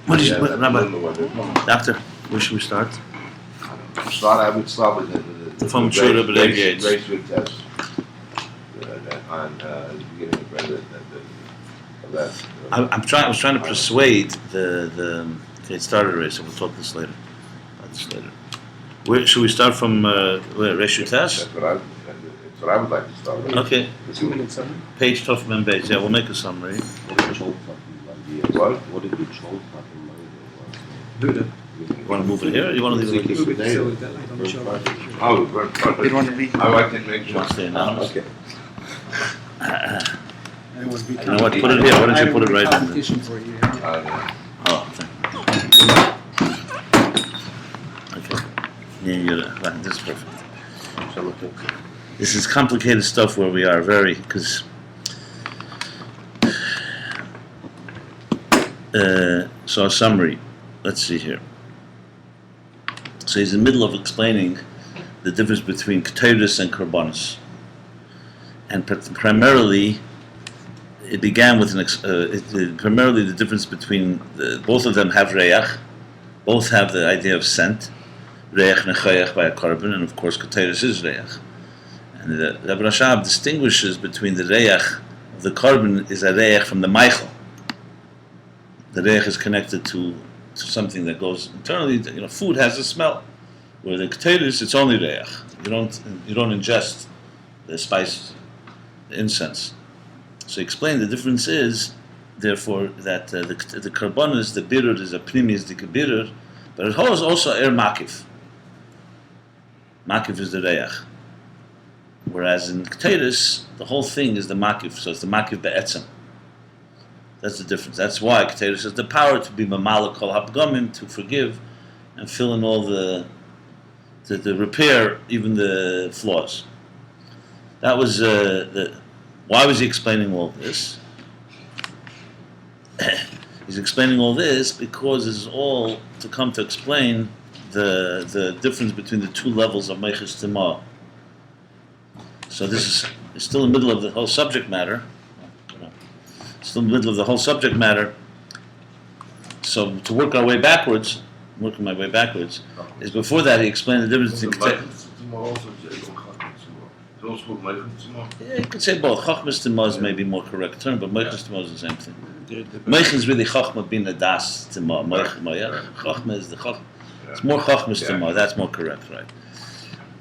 What is Yeah, that's Rabbi? another one. Doctor, where should we start? I would start with the From Shura B'Legates. ratio test on the beginning of that. I was trying to persuade the okay, it started already, so we'll talk this later. About this later. Where should we start from? Ratio test. That's what I would like to start with. Okay. 2 minute summary. Page Ayin Beis. Yeah, we'll make a summary. What? What did the troll Buddha. You want to move it here, or you want to leave it? Move it so that light on the show. Oh, perfect. You want to read? I like to make You sure. want to stay anonymous? Okay. I was You know what? Put it here. Why don't you put it right in there? competition for you. Oh, okay. Yeah, this is perfect. This is complicated stuff where we are very, because so a summary. Let's see here. So he's in the middle of explaining the difference between Ketores and Korbanos, and primarily it began with primarily the difference between both of them have reach, both have the idea of scent, reach nechayach by a korban, and of course Ketores is reach. And the Rabbi Rashab distinguishes between the reich of the korban is a reich from the Michael. The reich is connected to something that goes internally. Food has a smell. Where the ketores, it's only reich. You don't ingest the spices, the incense. So he explained the difference is, therefore, that the korbanos, the birur is a primis the birur, but it holds also makif. Makif is the reich. Whereas in Ketores, the whole thing is the makif, so it's the makif be'etzem. That's the difference. That's why Ketores has the power to be mamala kol hapgamim, to forgive and fill in all to repair even the flaws. That was why was he explaining all this? He's explaining all this because it's all to come to explain the difference between the two levels of Meiches Tima. So this is still in the middle of the whole subject matter. Still in the middle of the whole subject matter. So to work my way backwards, is before that he explained the difference between. Yeah, you could say both. Chachmas Tima is maybe more correct term, but Meiches Tima is the same thing. Meiches is really Chachma bin das Tima. Chachma is the Chachma. It's more Chachmas Tima. That's more correct, right?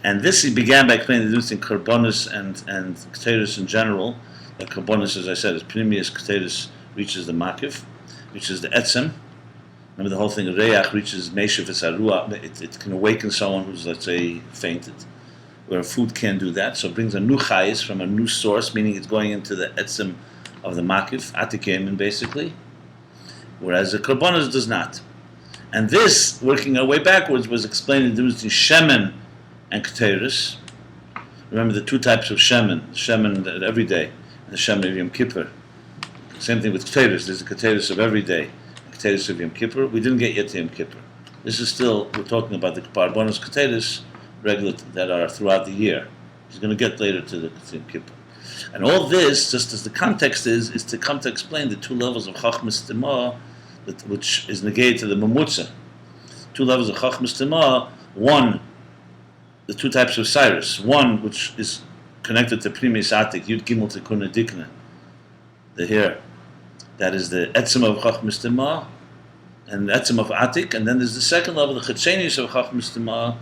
And this he began by explaining the difference in Korbanos and Ketores in general. That Korbanos, as I said, is Pnimius, Ketores reaches the Makif, reaches the Etzem. Remember the whole thing, Reach reaches Meshav Esarua. It can awaken someone who's, let's say, fainted. Where food can't do that. So it brings a new chayis from a new source, meaning it's going into the Etzem of the Makif, Atikemin basically. Whereas the Korbanos does not. And this, working our way backwards, was explaining the difference between Shemen and Ketores. Remember the two types of shemen every day, and the shemen of Yom Kippur. Same thing with Ketores. There's a Ketores of every day, a Ketores of Yom Kippur. We didn't get yet to Yom Kippur. This is still, we're talking about the Parbonos Ketores regular that are throughout the year. He's going to get later to the Yom Kippur. And all this, just as the context is to come to explain the two levels of Chachmas Tima, which is negated to the Mamutza. Two levels of Chachmas Tima, one, the two types of Cyrus. One, which is connected to Primis Atik, Yud Gimel Tikuna Dikna, the hair. That is the Etzem of Chachmas Tima, and the Etzem of Atik. And then there's the second level, the Chetzenius of Chachmas Tima,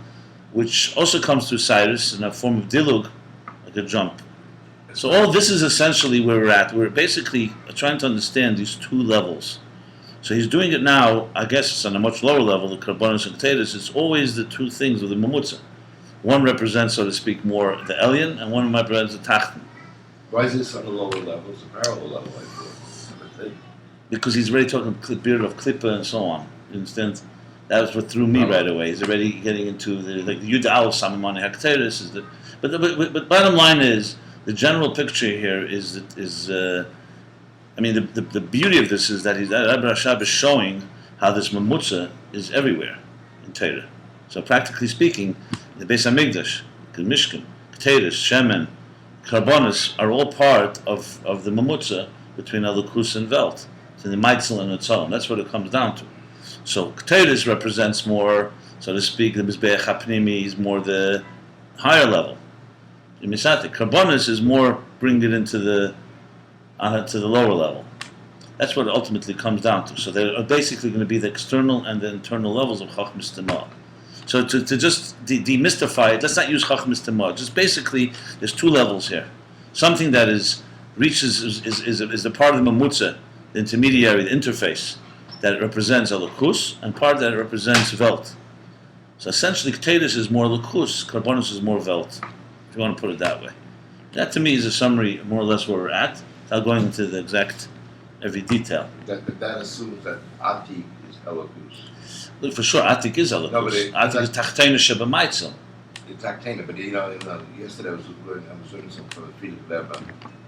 which also comes through Cyrus in a form of Dilug, like a jump. So all this is essentially where we're at. We're basically trying to understand these two levels. So he's doing it now, I guess it's on a much lower level, the Korbanos and Ketores. It's always the two things with the Mamutza. One represents, so to speak, more the Elyon, and one represents the Tachten. Why is this on a lower level? It's a parallel level, I thought. Because he's already talking beard of Klippa and so on. You understand? That was what threw me right away. He's already getting into the Yud Al Samamani HaKetores is the. But bottom line is the general picture here is the beauty of this is that Rabbi Rashab is showing how this mamutza is everywhere in Torah. So practically speaking, the Beis Hamikdash, the Mishkan, Ketores, Shemen, Karbonis are all part of the mamutza between Elokus and Welt. So the Meitzel and Etzalim. That's what it comes down to. So Ketores represents more, so to speak, the Mizbeach HaPnimi is more the higher level. The Misatik Karbonis is more bringing it into the to the lower level. That's what it ultimately comes down to. So there are basically going to be the external and the internal levels of Chachmas Tema. So to just demystify it, let's not use Chachmas Tema. Just basically, there's two levels here. Something that is the part of the Mamutza, the intermediary, the interface, that represents a Lakus, and part that represents Welt. So essentially, Ketores is more Lakus, Karbonis is more Welt, if you want to put it that way. That to me is a summary, more or less, where we're at, without going into the exact, every detail. That assumes that Atik is Elokus. Look, for sure, Atik is Elokus. No, Atik is Tachtena Shebamaitzel. It's Aktena, but yesterday I was learning something from the Friedrich Rebbe.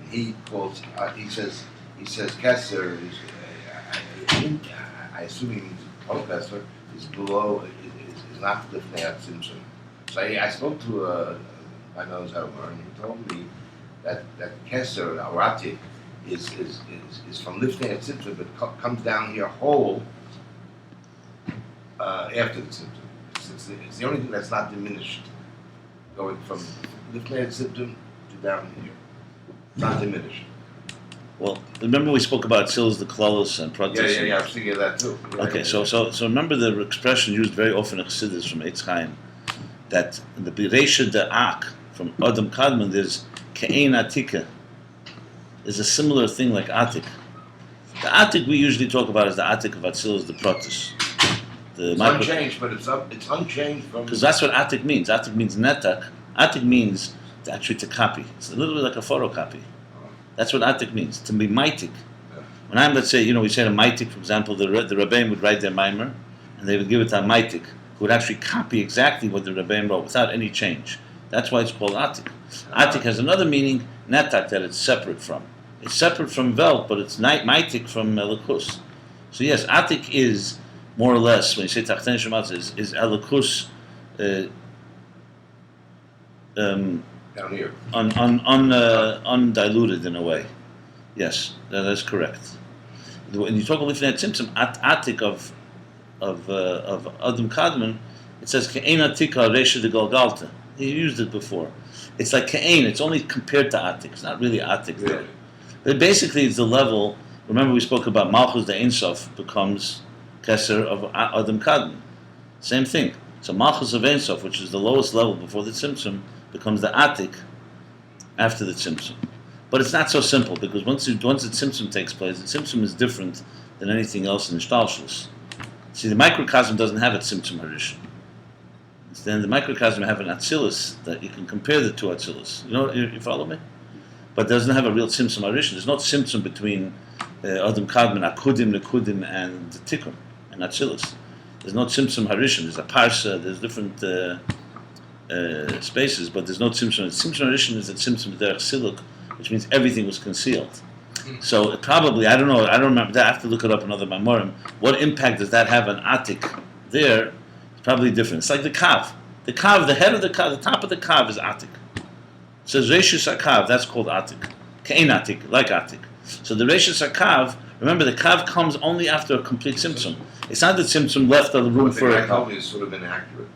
He quotes, he says, Kesser is, I assume he means Kesser, is below, is not lifting out Simpson. So I spoke to I know Zelmer, and he told me that Kesser, or Atik, is from lifting at Simpson, but comes down here whole after the Simpson. It's the only thing that's not diminished, going from lifting at Simpson to down here. It's not diminished. Well, remember we spoke about Tzil's, the Klolos, and Pratis? Yeah, I was thinking of that too. Okay, so remember the expression used very often in Chassidus from Eitz Chaim, that in the Biresha Da'ak, from Adam Kadmon, there's Ke'ein Atika. There's a similar thing like Atik. The Atik we usually talk about is the Atik of Atzilus, the Pratis. It's unchanged, but it's unchanged from... Because that's what Atik means. Atik means netak. Atik means actually to copy. It's a little bit like a photocopy. That's what Atik means, to be maitik. When let's say, we said a maitik, for example, the Rabbeim would write their mimer, and they would give it to a maitik, who would actually copy exactly what the Rabbeim wrote without any change. That's why it's called Atik. Atik has another meaning, netak, that it's separate from. It's separate from Vel, but it's maitik from Elikus. So yes, Atik is, more or less, when you say Tachten Shematz, is Elikus down here. Undiluted in a way. Yes, that is correct. When you talk about Lifnei Tzimtzum, Atik of Adam Kadmon, it says Ke'ein Atika Resha de Golgalta. He used it before. It's like Ke'ein. It's only compared to Atik. It's not really Atik there. Really? But basically, it's the level. Remember, we spoke about Malchus the Ein Sof becomes Keser of Adam Kadmon. Same thing. So Malchus of Ein Sof, which is the lowest level before the Tzimtzum, becomes the Atik after the Tzimtzum. But it's not so simple, because once the Tzimtzum takes place, the Tzimtzum is different than anything else in the Shtalshlus. See, the microcosm doesn't have a Tzimtzum Harishon. Then the microcosm have an Atzilus that you can compare the two Atzilus. You follow me? But it doesn't have a real Tzimtzum Harishon. There's no Tzimtzum between Adam Kadmon, Akudim, Nekudim, and Tikkun, and Atzilus. There's no Tzimtzum Harishon. There's a Parsa, there's different spaces, but there's no Tzimtzum. Tzimtzum Harishon is a Tzimtzum Derech Siluk, which means everything was concealed. So it probably, I don't know, I don't remember, I have to look it up in other Mamorim. What impact does that have on Atik there? It's probably different. It's like the Kav. The Kav, the head of the Kav, the top of the Kav is Atik. It says Reshus HaKav, that's called Atik. Ke'ein Atik, like Atik. So the Reshus HaKav, remember the Kav comes only after a complete Tzimtzum. It's not the Tzimtzum left of the room for a Kav. Told me is sort of inaccurate.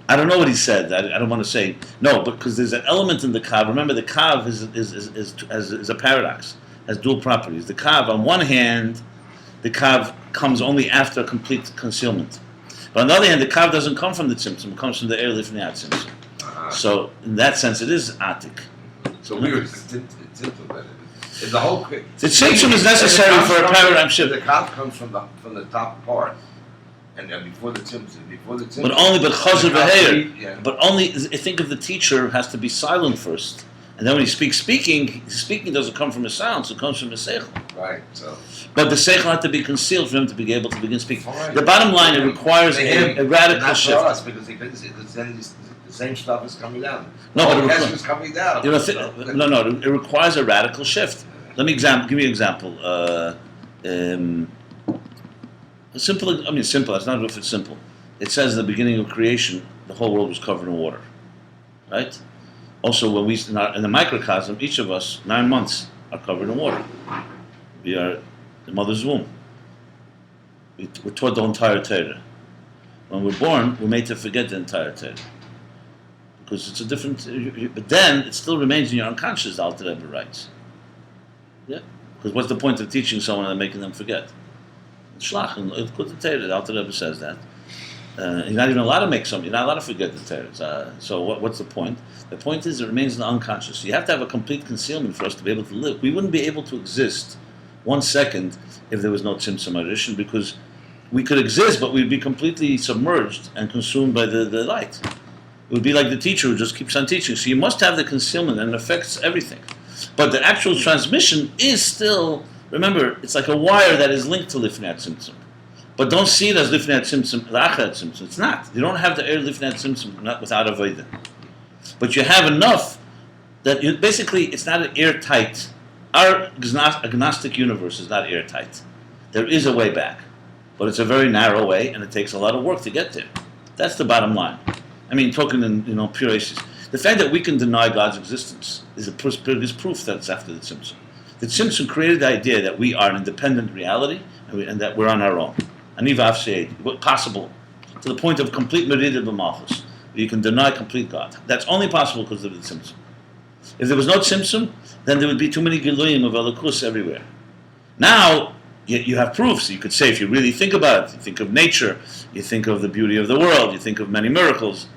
I don't know what he said. I don't want to say no, but because there's an element in the Kav. Remember, the Kav is a paradox, has dual properties. The Kav, on one hand, the Kav comes only after complete concealment. But on the other hand, the Kav doesn't come from the Tzimtzum; it comes from the Eir Lifnei Tzimtzum. So, in that sense, it is Atik. So weird. It's the whole. The Tzimtzum is necessary for a paradigm shift. The Kav comes from the top part. And before the Tzimtzum. But Chazer V'Heir. Yeah. But only, think of the teacher has to be silent first. And then when he speaking doesn't come from his sound, so it comes from his seichel. Right, so. But the seichel had to be concealed for him to be able to begin speaking. Fine. The bottom line, it requires a radical shift. Not for us, because then the same stuff is coming down. No, but is coming down. It requires a radical shift. Let me give me an example. Simple. It's not if it's simple. It says at the beginning of creation, the whole world was covered in water, right? Also, when in the microcosm, each of us 9 months are covered in water. We are the mother's womb. We're taught the entire Torah. When we're born, we're made to forget the entire Torah. Because it's a different... But then, it still remains in your unconscious, the Alter Rebbe writes. Yeah? Because what's the point of teaching someone and making them forget? Shlach, and Kut Torah, the Alter Rebbe says that. You're not even allowed to make something. You're not allowed to forget the Torah. So what's the point? The point is it remains in the unconscious. So you have to have a complete concealment for us to be able to live. We wouldn't be able to exist 1 second if there was no Tzimtzum Arishin, because we could exist, but we'd be completely submerged and consumed by the light. It would be like the teacher who just keeps on teaching. So you must have the concealment, and it affects everything. But the actual transmission is still, remember, it's like a wire that is linked to Lifnei Tzimtzum. But don't see it as Lifnei Tzimtzum, La'achar Tzimtzum. It's not. You don't have the air Lifnei Tzimtzum not without Avodah. But you have enough that basically it's not an airtight. Our agnostic universe is not airtight. There is a way back, but it's a very narrow way, and it takes a lot of work to get there. That's the bottom line. I mean, talking in pure aces. The fact that we can deny God's existence is proof that it's after the Tzimtzum. The Tzimtzum created the idea that we are an independent reality and that we're on our own. Aniva Afsheid, possible to the point of complete Merida b'Malchus. You can deny complete God. That's only possible because of the Tzimtzum. If there was no Tzimtzum, then there would be too many Giluyim of Elokus everywhere. Now, you have proofs. You could say, if you really think about it, you think of nature, you think of the beauty of the world, you think of many miracles,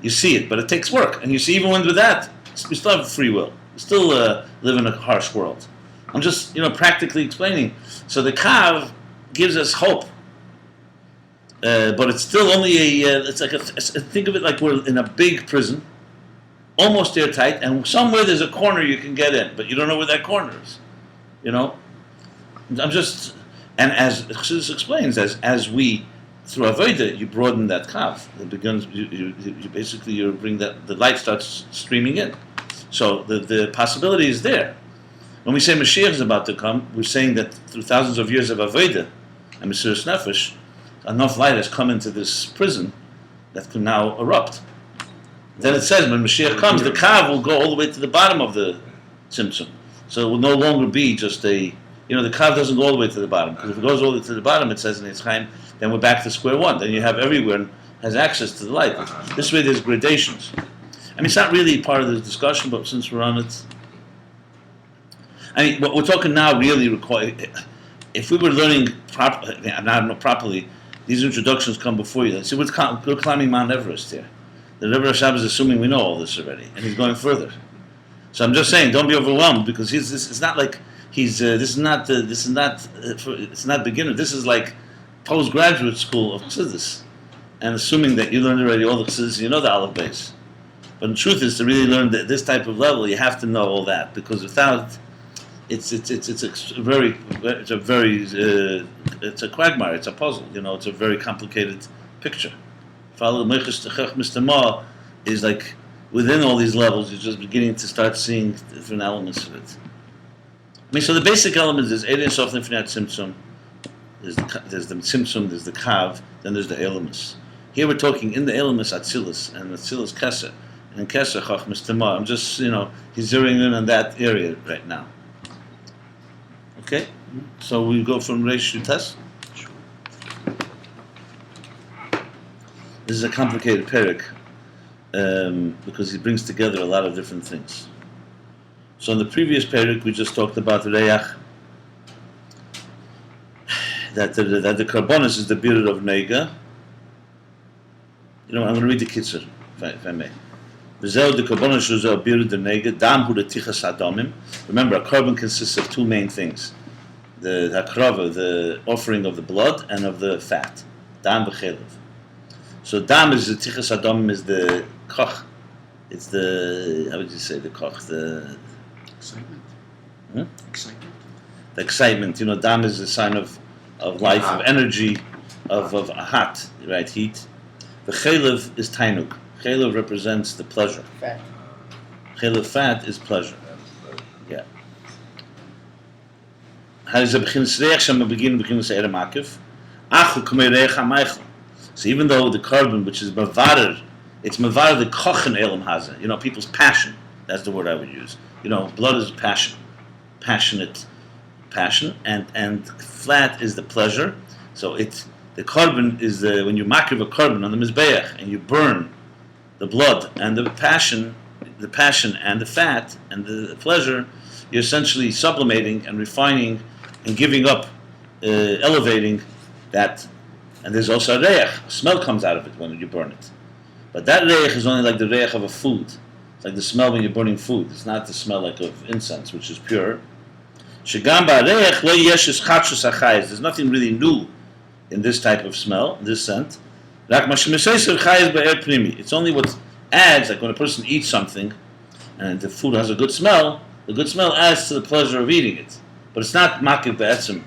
you see it, but it takes work. And you see, even with that, we still have free will. We still live in a harsh world. I'm just, practically explaining. So the Kav gives us hope. But it's still only think of it like we're in a big prison, almost airtight, and somewhere there's a corner you can get in, but you don't know where that corner is. I'm just, and as Chassidus explains, as we, through Avodah, you broaden that kav. It begins, you bring that, the light starts streaming in. So the possibility is there. When we say Mashiach is about to come, we're saying that through thousands of years of Avodah and Mesiras Nefesh, enough light has come into this prison that can now erupt. Then it says when Mashiach comes, the kav will go all the way to the bottom of the Tzimtzum. So it will no longer be just the kav doesn't go all the way to the bottom, because if it goes all the way to the bottom, it says in Eitz Chaim, then we're back to square one. Then you have everywhere has access to the light. This way there's gradations. I mean, it's not really part of the discussion, but since we're on it, I mean, what we're talking now really require. If we were learning properly, these introductions come before you. See, we're climbing Mount Everest here. The Rebbe Rashab is assuming we know all this already, and he's going further. So I'm just saying, don't be overwhelmed, because it's not like it's not beginner. This is like postgraduate school of Chassidus, and assuming that you learned already all the Chassidus, you know the Ayin Beis. But the truth is, to really learn this type of level, you have to know all that, because without, it's a quagmire. It's a puzzle. It's a very complicated picture. Follow the Meichus Techach Ma is like within all these levels, you're just beginning to start seeing different elements of it. I mean, so the basic elements is Eidin Sof Nifnei Tzimtzum. There's the Tzimtzum, there's the Kav, then there's the Elamus. Here we're talking in the Elamus Atzilus and Atzilus Keser, and Keser Chachmas Tema. I'm just he's zeroing in on that area right now. Okay, so we go from Reish to Tes. This is a complicated parak because he brings together a lot of different things. So in the previous parak we just talked about Reach, that the Karbonis is the beard of Nega. I'm going to read the Kitzur, if I may. V'zeu the Karbonis is the beard of Nega. Dam hu tichas adamim. Remember, a carbon consists of two main things: the hakrava, the offering of the blood, and of the fat. Dam v'chelev. So dam is the tichas adamim, is the koch. It's the, how would you say the koch? The excitement. Excitement. The excitement. Dam is a sign of life, of energy, of ahat, right? Heat. The chelev is tainuk. Chelev represents the pleasure. Fat. Chelev fat is pleasure. Yeah. So even though the carbon, which is mavarer, it's mavarer the kochen elam haza. People's passion. That's the word I would use. Blood is passion, passion, and flat is the pleasure. So the carbon is when you makriv a carbon on the mizbeach and you burn the blood and the passion and the fat and the pleasure, you're essentially sublimating and refining and giving up, elevating that. And there's also a reich. Smell comes out of it when you burn it. But that reich is only like the reich of a food. It's like the smell when you're burning food. It's not the smell like of incense, which is pure. There's nothing really new in this type of smell, this scent. It's only what adds, like when a person eats something and the food has a good smell, the good smell adds to the pleasure of eating it. But it's not makir be'etzim.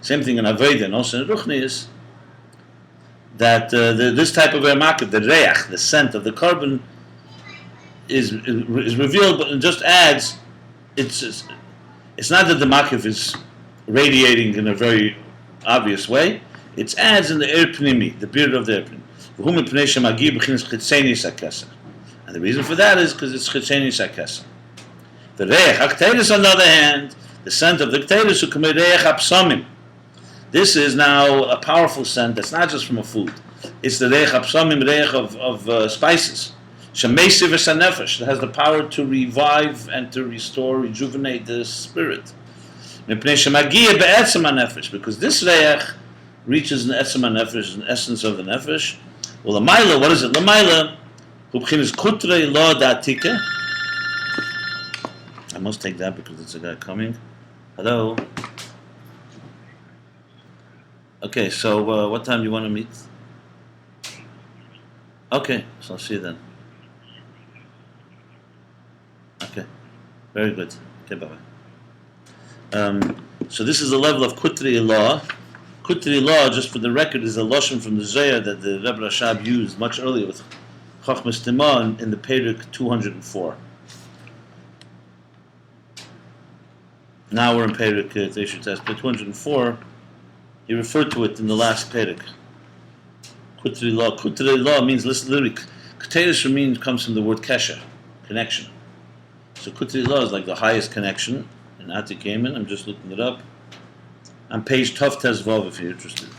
Same thing in Aveda and also in Ruchni is that this type of makir, the reach, the scent of the carbon, is revealed, but it just adds. It's not that the makif is radiating in a very obvious way. It adds in the air pnimi, the beard of the air pnimi. And the reason for that is because it's chitzeni sakesa. The reich hakteris, on the other hand, the scent of the kteris who commit reich apsamim. This is now a powerful scent that's not just from a food. It's the reich apsamim, reich of spices. Shemesiv nefesh, that has the power to revive and to restore, rejuvenate the spirit. Because this reich reaches an etzem nefesh, an essence of the nefesh. Well, l'mayla, what is it? L'mayla, is kutre lo datike. I must take that because it's a guy coming. Hello. Okay, so what time do you want to meet? Okay, so I'll see you then. Okay, very good. Okay, bye-bye. So this is the level of Kutri Law. Kutri Law, just for the record, is a lashon from the Zohar that the Rebbe Rashab used much earlier with Chachmas Tima in the Perek 204. Now we're in Perek Teishu Test, but 204, he referred to it in the last Perek. Kutri Law. Kutri Law means, literally, Keteris comes from the word Kesher, connection. So Kutri Law is like the highest connection in Atik Yemen. I'm just looking it up. On page Tov Tes Vav, if you're interested.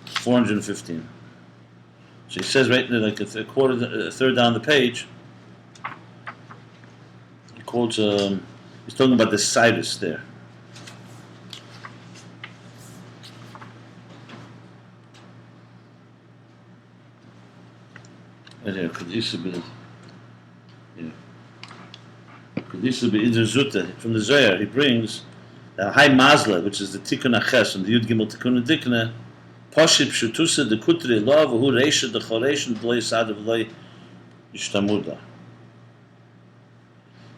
415. So he says right there, like a third down the page, he quotes, he's talking about the Cyrus there. Right here, Kedisha Zuta, from the Zohar, he brings the high Mazla, which is the Tikkun Aches, and the Yud Gimel Tikkun Dikna, Poshit Pshutusa, the Kutri Law, V'hu Reisha, the Choresh, V'lei Sadav, V'lei Yishtamurda.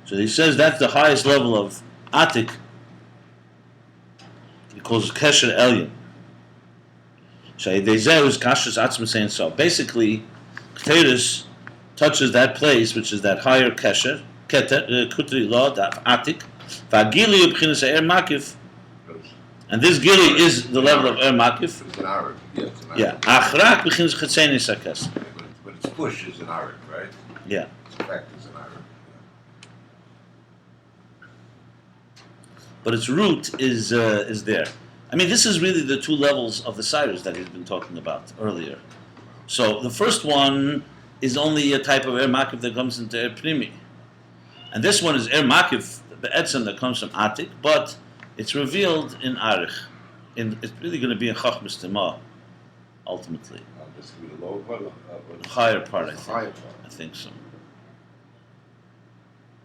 So he says that's the highest level of Atik. He calls it Kesher Elyon. Shaydezehu is Kashrus Atzma saying so. Basically, Keteris touches that place, which is that higher Kesher, Kutri Law, that Atik. Vagili ubchinas er makif, and this gili is the level of er makif. It's an Arab, yeah. Achrak b'chinas chetzeni sakas. But its push is an Arab, right? Yeah. Its effect is an Arab. But its root is there. I mean, this is really the two levels of the Cyrus that he's been talking about earlier. So the first one is only a type of er makif that comes into er primi, and this one is er makif, the etzem that comes from Atik, but it's revealed in Arich. It's really going to be in Chachmas Tima, ultimately. This could be the lower part, The higher part, I think. higher part. I think so.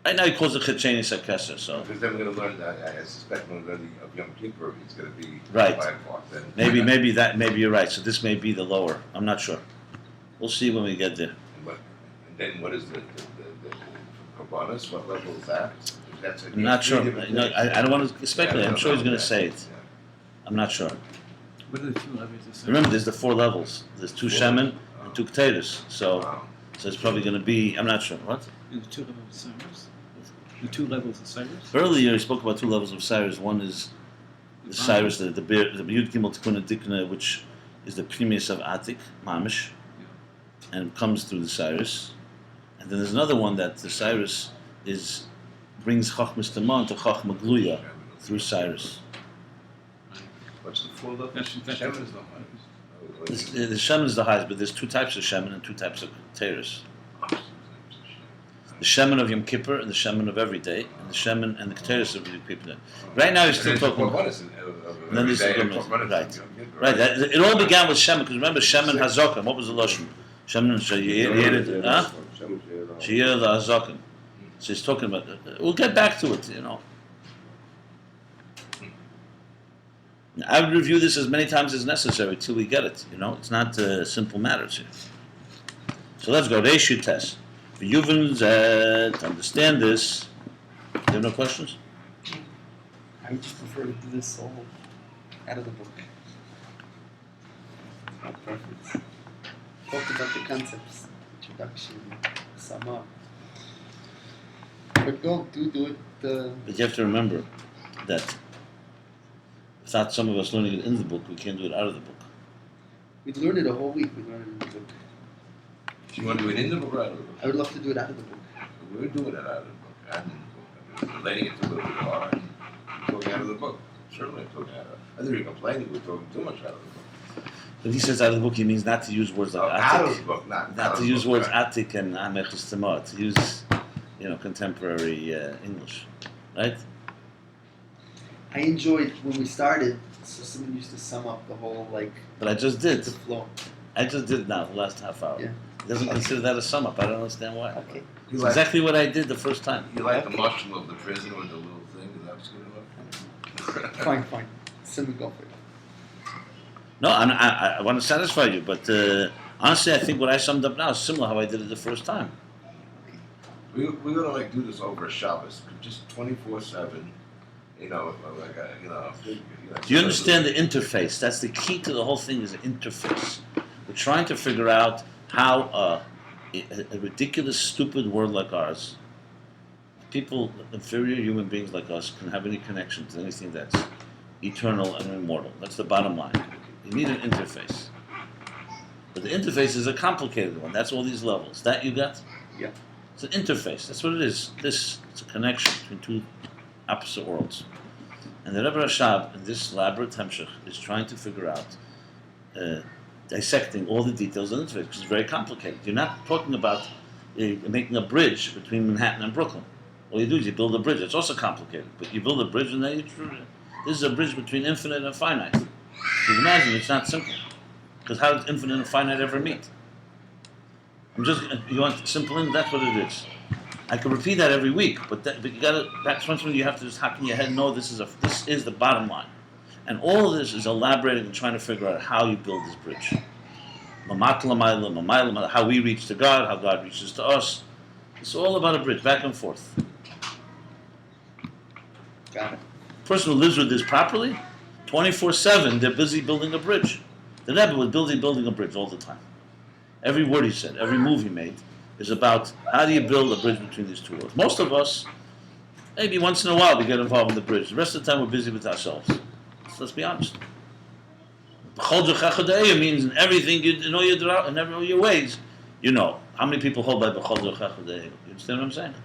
Right now he calls it Chetzeni Sakesa, so Because then we're going to learn that. I suspect when we're learning of Yom Kippur, it's going to be Right. the higher part. Then maybe you're right. So this may be the lower. I'm not sure. We'll see when we get there. And then what is the Korbanos? What level is that? That's I'm not sure. I don't want to speculate. I'm sure he's going to say it. Yeah. I'm not sure. What are the two levels of Remember, there's the 4 levels. There's 2 Shemen and 2 Keteris. So Wow. it's probably going to be. I'm not sure. What? The 2 levels of Cyrus? The 2 levels of Cyrus? Earlier, he spoke about 2 levels of Cyrus. One is the Cyrus, the Yud Gimel Tikkun Dikna, which is the premise of Atik, Mamish, and it comes through the Cyrus. And then there's another one that the Cyrus is brings Chachmas Tema to Chachma Gluya through Cyrus. What's the full definition? That's- Shemen is the highest. The Shemen is the highest, but there's two types of Shemen and two types of Teres. The Shemen of Yom Kippur and the Shemen of every day, and the Shemen and the Keteris of Yom Kippur. Right now, he's still talking. And then he's right. It all began with Shemen, because remember Shemen Hazokim. What was the lashon? Shemen Sheyir, huh? Sheyir the Hazokim. So he's talking about. We'll get back to it, you know. I would review this as many times as necessary till we get it. You know, it's not simple matters here. So let's go. Reishu test. For Yuvan to understand this, you have no questions? I would just prefer to do this all out of the book. Not perfect. Talk about the concepts, introduction, sum up. But go, do it. But you have to remember that without some of us learning it in the book, we can't do it out of the book. We learned it a whole week. We learned it in the book. You want to do it in the book or out of the book? I would love to do it out of the book. We're doing it out of the book. And in the book. Letting it to a little bit hard. Talking out of the book. Certainly talking out of it. I think you're complaining we're talking too much out of the book. But he says out of the book, he means not to use words like Out of atik, the book, not to use words atik and amechus tema, to use, contemporary English, right? I enjoyed when we started, so someone used to sum up the whole, But I just did. the flow. I just did now, the last half hour. Yeah. He doesn't consider that a sum up. I don't understand why. Okay. It's exactly what I did the first time. You like the mushroom of the prison with the little thing? Is that what's good enough? Fine. Someone go for it. No, I want to satisfy you, but honestly, I think what I summed up now is similar how I did it the first time. We're gonna do this over Shabbos, just 24/7. Do you understand the interface? That's the key to the whole thing, is the interface. We're trying to figure out how a ridiculous, stupid world like ours, people, inferior human beings like us, can have any connection to anything that's eternal and immortal. That's the bottom line. You need an interface. But the interface is a complicated one. That's all these levels. That you got? Yeah. It's an interface. That's what it is. It's a connection between two opposite worlds. And the Rebbe Rashab, in this elaborate Hemshech, is trying to figure out, dissecting all the details of the interface, which is very complicated. You're not talking about making a bridge between Manhattan and Brooklyn. All you do is you build a bridge. It's also complicated. But you build a bridge and then this is a bridge between infinite and finite. You can imagine it's not simple. Because how does infinite and finite ever meet? You want simple in, that's what it is. I could repeat that every week, but you gotta, that's one thing you have to just hack in your head, no, this is the bottom line. And all of this is elaborating and trying to figure out how you build this bridge. How we reach to God, how God reaches to us. It's all about a bridge, back and forth. Got it. The person who lives with this properly, 24/7, they're busy building a bridge. The Rebbe was building a bridge all the time. Every word he said, every move he made, is about how do you build a bridge between these two worlds. Most of us, maybe once in a while we get involved in the bridge. The rest of the time we're busy with ourselves. So let's be honest. B'chol means in everything, in all your ways, you know. How many people hold by B'chol Zechachadei? You understand what I'm saying?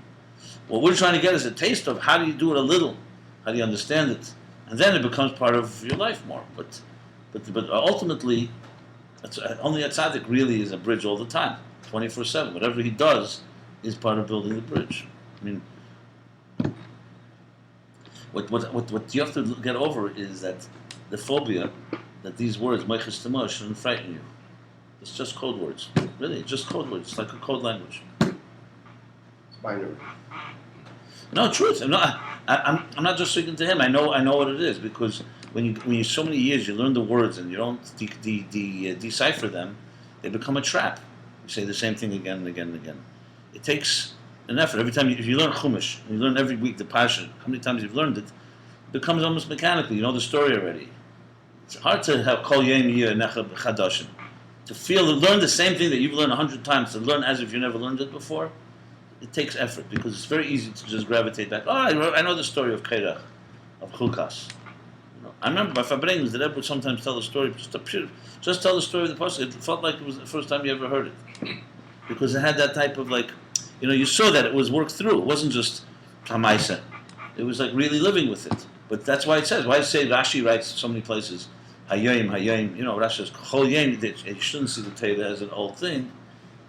What we're trying to get is a taste of how do you do it a little, how do you understand it, and then it becomes part of your life more. But ultimately, only a tzaddik really is a bridge all the time, 24/7. Whatever he does is part of building the bridge. I mean, what you have to get over is that the phobia that these words, Meiches Tema, shouldn't frighten you. It's just code words. Really, it's just code words. It's like a code language. It's binary. No, truth. I'm not just speaking to him. I know what it is, because when you so many years you learn the words and you don't decipher them, they become a trap. You say the same thing again and again and again. It takes an effort. Every time if you learn Chumash, and you learn every week the Pasha, how many times you've learned it, it becomes almost mechanical. You know the story already. It's hard to have Kol Yom Yeh Necha Chadashim. To learn the same thing that you've learned 100 times, to learn as if you never learned it before, it takes effort, because it's very easy to just gravitate back. Oh, I know the story of Kerach, of Chukas. I remember by Fabrengens, the Rebbe would sometimes tell the story, just tell the story of the person. It felt like it was the first time you ever heard it. Because it had that type of you saw that it was worked through. It wasn't just Hamaisa. It was like really living with it. But that's why it says. Why I say Rashi writes so many places, Hayyim. You know, Rashi says Chol Yom. You shouldn't see the Torah as an old thing.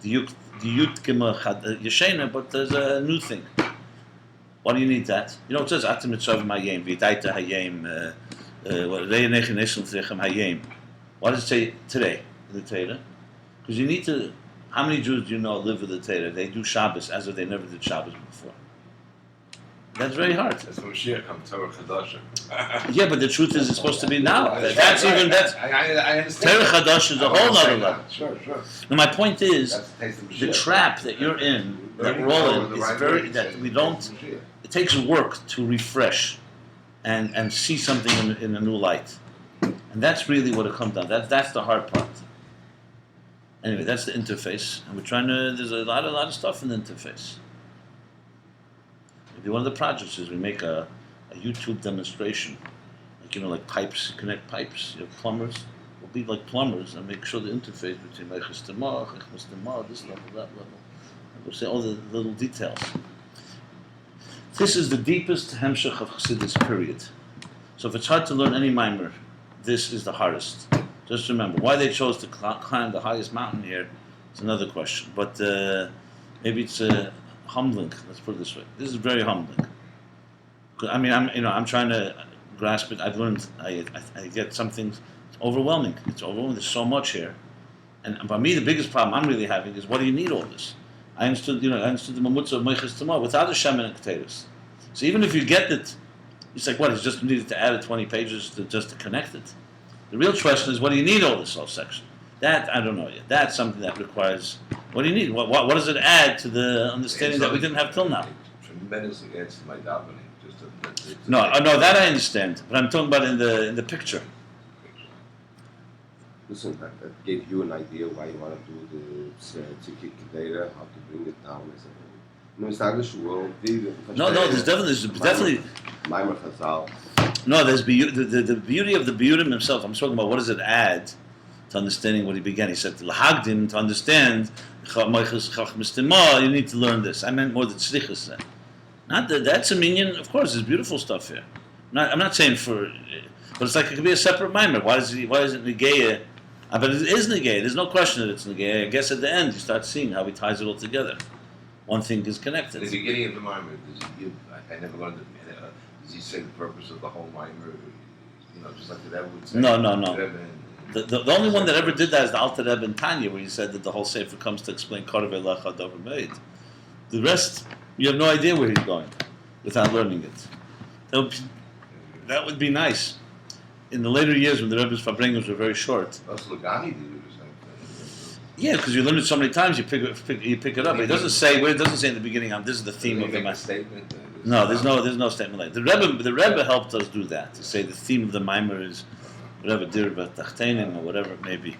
The Yud Kima Yeshena, but there's a new thing. Why do you need that? You know, it says Atem Mitzvah Hayyim, V'Daita Hayyim, Re'enechem Neshem Trechem Hayyim. Why does it say today in the Torah? Because you need to. How many Jews do you know live with the Torah? They do Shabbos as if they never did Shabbos before. That's very hard. That's when Mashiach comes, Torah Chadasha. Yeah, but the truth is, it's supposed to be now. Right, That's right. even that's I understand. Torah Chadash is a whole other level. Sure. Now, my point is, That's the taste of the Mashiach. trap that you're in, that we're all in, is very that we don't. It takes work to refresh, and see something in a new light, and that's really what it comes down. That's the hard part. Anyway, that's the interface, and we're trying to. There's a lot of stuff in the interface. Maybe one of the projects is we make a YouTube demonstration, like pipes, connect pipes. You have plumbers. We'll be like plumbers and make sure the interface between Meichus Temah, Chechmas Temah, this level, that level. And we'll say all the little details. This is the deepest hemshech of Chassidus, period. So if it's hard to learn any mimer, this is the hardest. Just remember, why they chose to climb the highest mountain here is another question. But maybe it's humbling. Let's put it this way. This is very humbling. I mean, I'm trying to grasp it. I've learned. I get some things. It's overwhelming. It's overwhelming. There's so much here. And by me, the biggest problem I'm really having is, what do you need all this? I understood the mamutza of Meichus Temah without a Shemin and Keteiros. So even if you get it, it's like, what? It's just needed to add 20 pages just to connect it. The real question is, what do you need all this whole section? That, I don't know yet. That's something that requires, what do you need? What does it add to the understanding that we didn't have till now? Tremendously adds to my davening. No, that I understand. But I'm talking about in the picture. Listen, that gave you an idea why you want to do the Tzikik data, how to bring it down. It's not the world. No, there's definitely. Maimer Chazal. No, there's the beauty of the Biyudim himself. I'm talking about what does it add to understanding what he began. He said, L'hagdim, to understand, you need to learn this. I meant more than Tzlichus. Not that, that's a minion, of course, there's beautiful stuff here. I'm not saying but it's like it could be a separate mimer. Why is it Negeya? But it is Negeya. There's no question that it's Negeya. I guess at the end you start seeing how he ties it all together. One thing is connected. At the beginning of the mimer, does he give, I never learned it, does he say the purpose of the whole mimer? Just like the Rebbe would say? No. The only one that ever did that is the Alter Rebbe in Tanya, where he said that the whole Sefer comes to explain Korvei Lecha Dover Meid. The rest, you have no idea where he's going without learning it. That would be nice. In the later years, when the Rebbe's Farbrengens were very short. Also, Lugani did the same thing. Yeah, because you learn it so many times, you pick it up. It doesn't say in the beginning, this is the theme of the mimer. Statement. No, there's no statement like that. The Rebbe helped us do that, to say the theme of the mimer is whatever, dir v'tachtenim, or whatever it may be.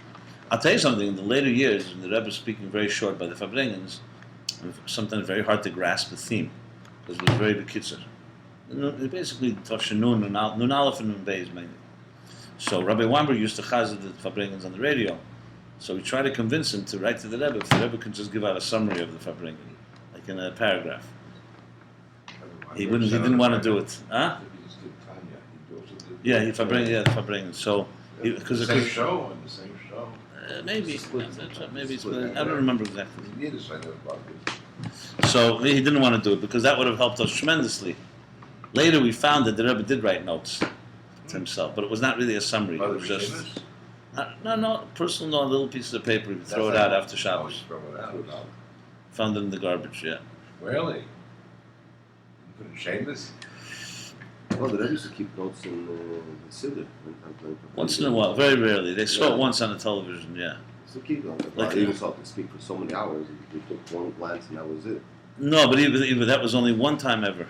I'll tell you something, in the later years, when the Rebbe was speaking very short by the Farbrengens, sometimes very hard to grasp the theme, because it was very bekitzer. Basically, Tavshanun, Nun Aleph and Nun Beis mainly. So Rabbi Weinberg used to chazir the Farbrengens on the radio, so we tried to convince him to write to the Rebbe, if the Rebbe could just give out a summary of the Farbrengen, like in a paragraph. He didn't want to do it. Huh? Yeah, the Farbrengen. So, because the same show on the same show. Maybe it's, I don't remember exactly. Yiddish, I never bothered. So he didn't want to do it because that would have helped us tremendously. Later, we found that the Rebbe did write notes to himself, but it was not really a summary. It was just personal, little pieces of paper. He'd throw it out after Shabbos. Throw it out. Found it in the garbage. Yeah. Really? You couldn't shame this? Well, the Rebbe used to keep notes in the Siddur. Once in a while, very rarely. They saw it once on the television. Yeah. So keep them. Like, even saw them speak for so many hours. You took one glance and that was it. No, but even that was only one time ever.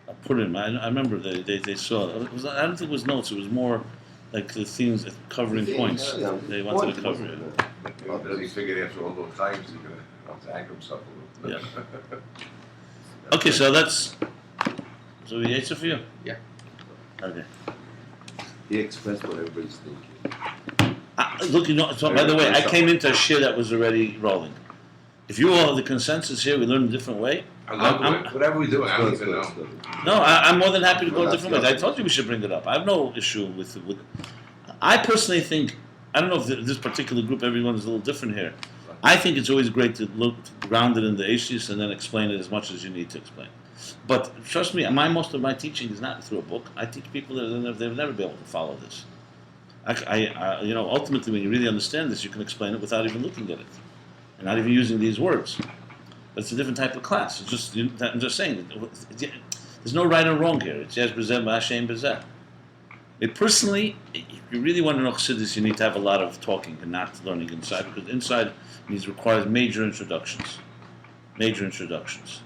I put in. I remember they saw it. I don't think it was notes. It was more like the things covering points. They wanted to cover it. Then he figured after all those times he's going to have to anchor himself a little bit. Yeah. Okay, so that's. So we answer for you? Yeah. Okay. He expressed what everybody's thinking. Look, so by the way, I came into a shir that was already rolling. If you all have the consensus here, we learn a different way, I love it. Whatever we do, I don't even know. No, I'm more than happy to go Well, different ways. I told you we should bring it up. I have no issue with. I personally think, I don't know if this particular group, everyone is a little different here. I think it's always great to look grounded in the issues and then explain it as much as you need to explain. But trust me, most of my teaching is not through a book. I teach people that they've never been able to follow this. Ultimately, when you really understand this, you can explain it without even looking at it, and not even using these words. But it's a different type of class. It's just, I'm just saying, there's no right or wrong here. It's yes b'zeh, ma'ashem b'zeh. Personally, if you really want to know Chassidus, you need to have a lot of talking and not learning inside, because inside requires major introductions. Major introductions.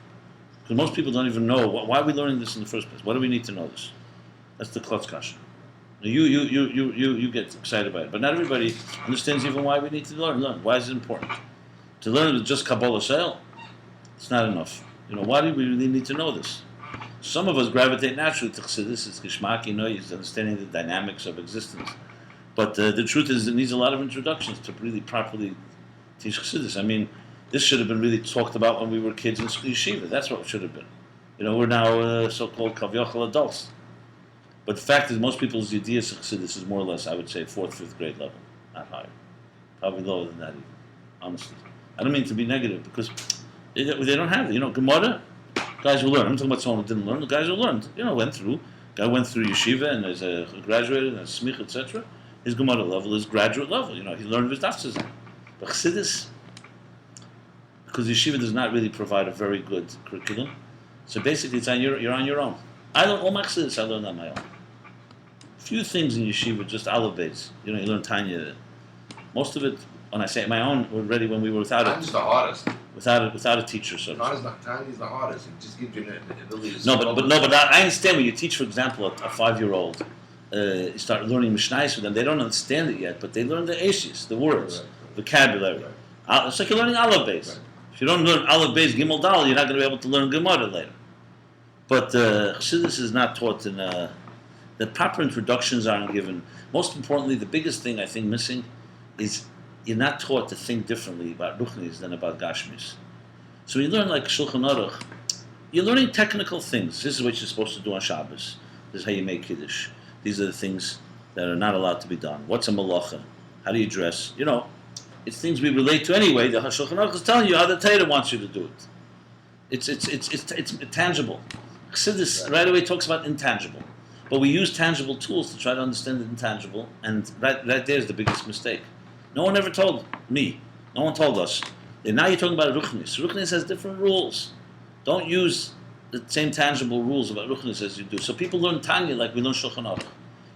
Because most people don't even know, why are we learning this in the first place? Why do we need to know this? That's the klotz kasha. You get excited about it, but not everybody understands even why we need to learn. Why is it important? To learn with just Kabbalah Sale, it's not enough. Why do we really need to know this? Some of us gravitate naturally to Chassidus, it's Gishmak, it's understanding the dynamics of existence. But the truth is, it needs a lot of introductions to really properly teach Chassidus. I mean, this should have been really talked about when we were kids in yeshiva. That's what it should have been. We're now so-called kavyochel adults. But the fact is, most people's ideas of Chassidus is more or less, I would say, 4th, 5th grade level, not higher. Probably lower than that even, honestly. I don't mean to be negative, because they don't have it. Gemara, guys who learn. I'm talking about someone who didn't learn. The guys who learned, guy went through yeshiva and is graduated and smich, etc. His Gemara level is graduate level. He learned his daf. But Chassidus, because yeshiva does not really provide a very good curriculum, so basically you're on your own. I learned all my Chassidus, I learned on my own. Few things in yeshiva, just Ayin Beis. You learn Tanya. Most of it, when I say my own, were ready when we were without Tanya's the hardest. without a teacher. So Tanya's the hardest. It just gives you the ability to. But I understand when you teach, for example, a 5-year-old, you start learning Mishnayos with them. They don't understand it yet, but they learn the Ashes, the words, vocabulary. Right. It's like you're learning Ayin Beis. Right. If you don't learn Ayin Beis Gimel Dal, you're not going to be able to learn Gemara later. But Chassidus is not taught in. The proper introductions aren't given. Most importantly, the biggest thing I think missing is you're not taught to think differently about Ruchnis than about Gashmis. So when you learn like Shulchan Aruch, you're learning technical things. This is what you're supposed to do on Shabbos. This is how you make Kiddush. These are the things that are not allowed to be done. What's a malacha? How do you dress? It's things we relate to anyway. The Shulchan Aruch is telling you how the Torah wants you to do it. It's tangible. Chassidus right away talks about intangible. But we use tangible tools to try to understand the intangible, and right there is the biggest mistake. No one ever told me. No one told us. And now you're talking about Ruchnis. Ruchnis has different rules. Don't use the same tangible rules about Ruchnis as you do. So people learn Tanya like we learn Shulchan Aruch.